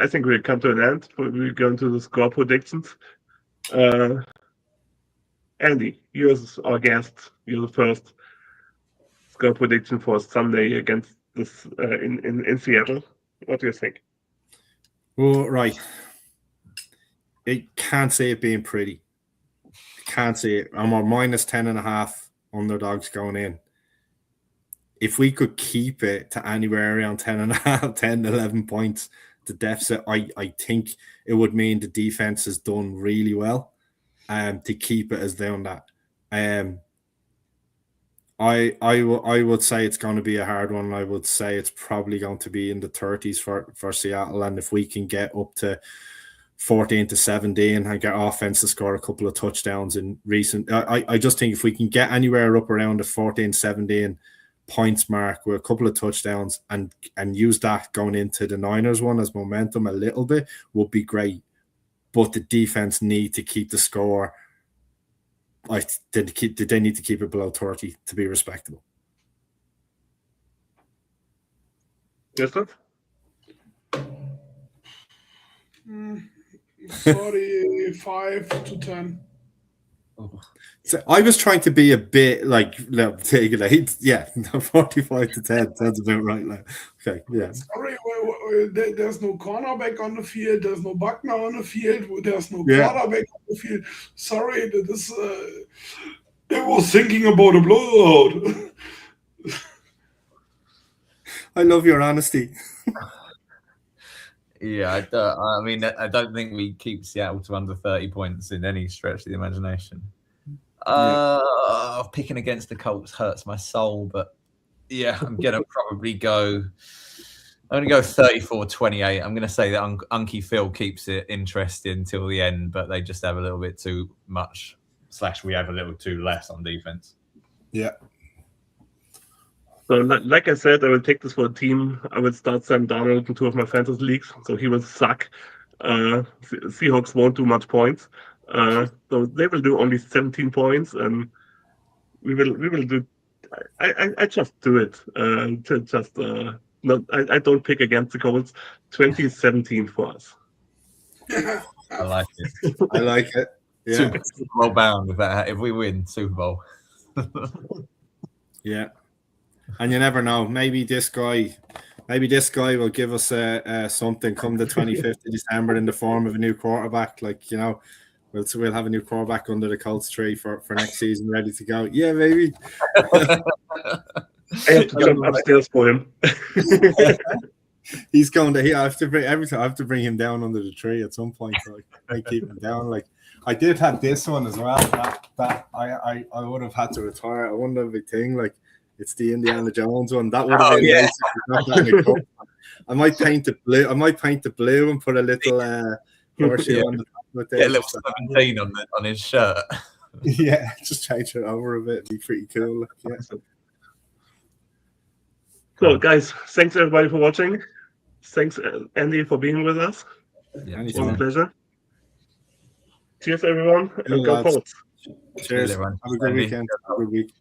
think we'll come to an end. We're going to the score predictions. Andy, you're our guest. You're the first score prediction for Sunday against this in Seattle. What do you think? Well, right. I can't see it being pretty. Can't see it. I'm on minus 10.5 underdogs going in. If we could keep it to anywhere around 10.5, 10, 11 points, the deficit, I think it would mean the defense has done really well to keep it as down that. I would say it's going to be a hard one. I would say it's probably going to be in the 30s for Seattle. And if we can get up to 14-17 and get offense to score a couple of touchdowns in recent, I just think if we can get anywhere up around the 14-17 points mark with a couple of touchdowns and use that going into the Niners one as momentum a little bit would be great. But the defense need to keep the score. They need to keep it below 30 to be respectable. Yes, sir. 45-10. So I was trying to be a bit like take it 8. Yeah, 45-10 sounds about right now. Okay, yeah. Sorry, there's no cornerback on the field. There's no Buckner on the field. There's no quarterback on the field. Sorry, that is. I was thinking about a blowout. I love your honesty. Yeah, I mean, I don't think we keep Seattle to under 30 points in any stretch of the imagination. Picking against the Colts hurts my soul, but yeah, I'm gonna probably go. I'm gonna go 34-28. I'm gonna say that Unky Phil keeps it interesting till the end, but they just have a little bit too much. / we have a little too less on defense. Yeah. So, like I said, I will take this for a team. I will start Sam Darnold in 2 of my fantasy leagues, so he will suck. Seahawks won't do much points, so they will do only 17 points, and we will do. I just do it. I don't pick against the Colts. 2017 for us. I like it. I like it. Yeah. Super Bowl bound if we win Super Bowl. Yeah. And you never know. Maybe this guy will give us something come the 25th of December in the form of a new quarterback. Like, you know, we'll have a new quarterback under the Colts tree for next season, ready to go. Yeah, baby. I have to jump upstairs for him. He's going to. I have to bring him down under the tree at some point. Like, I keep him down. Like, I did have this one as well. That I would have had to retire. I wouldn't have a big thing. Like, it's the Indiana Jones one. That would have been nice if we got that in the cup. I might paint it blue. And put a little horseshoe on the top of it. Yeah, a little 17 on his shirt. Yeah, just change it over a bit. It'd be pretty cool. Yeah. So, guys, thanks everybody for watching. Thanks, Andy, for being with us. Yeah, it was a pleasure. Cheers, everyone, and go Colts. Cheers. Have a good weekend. Have a good week.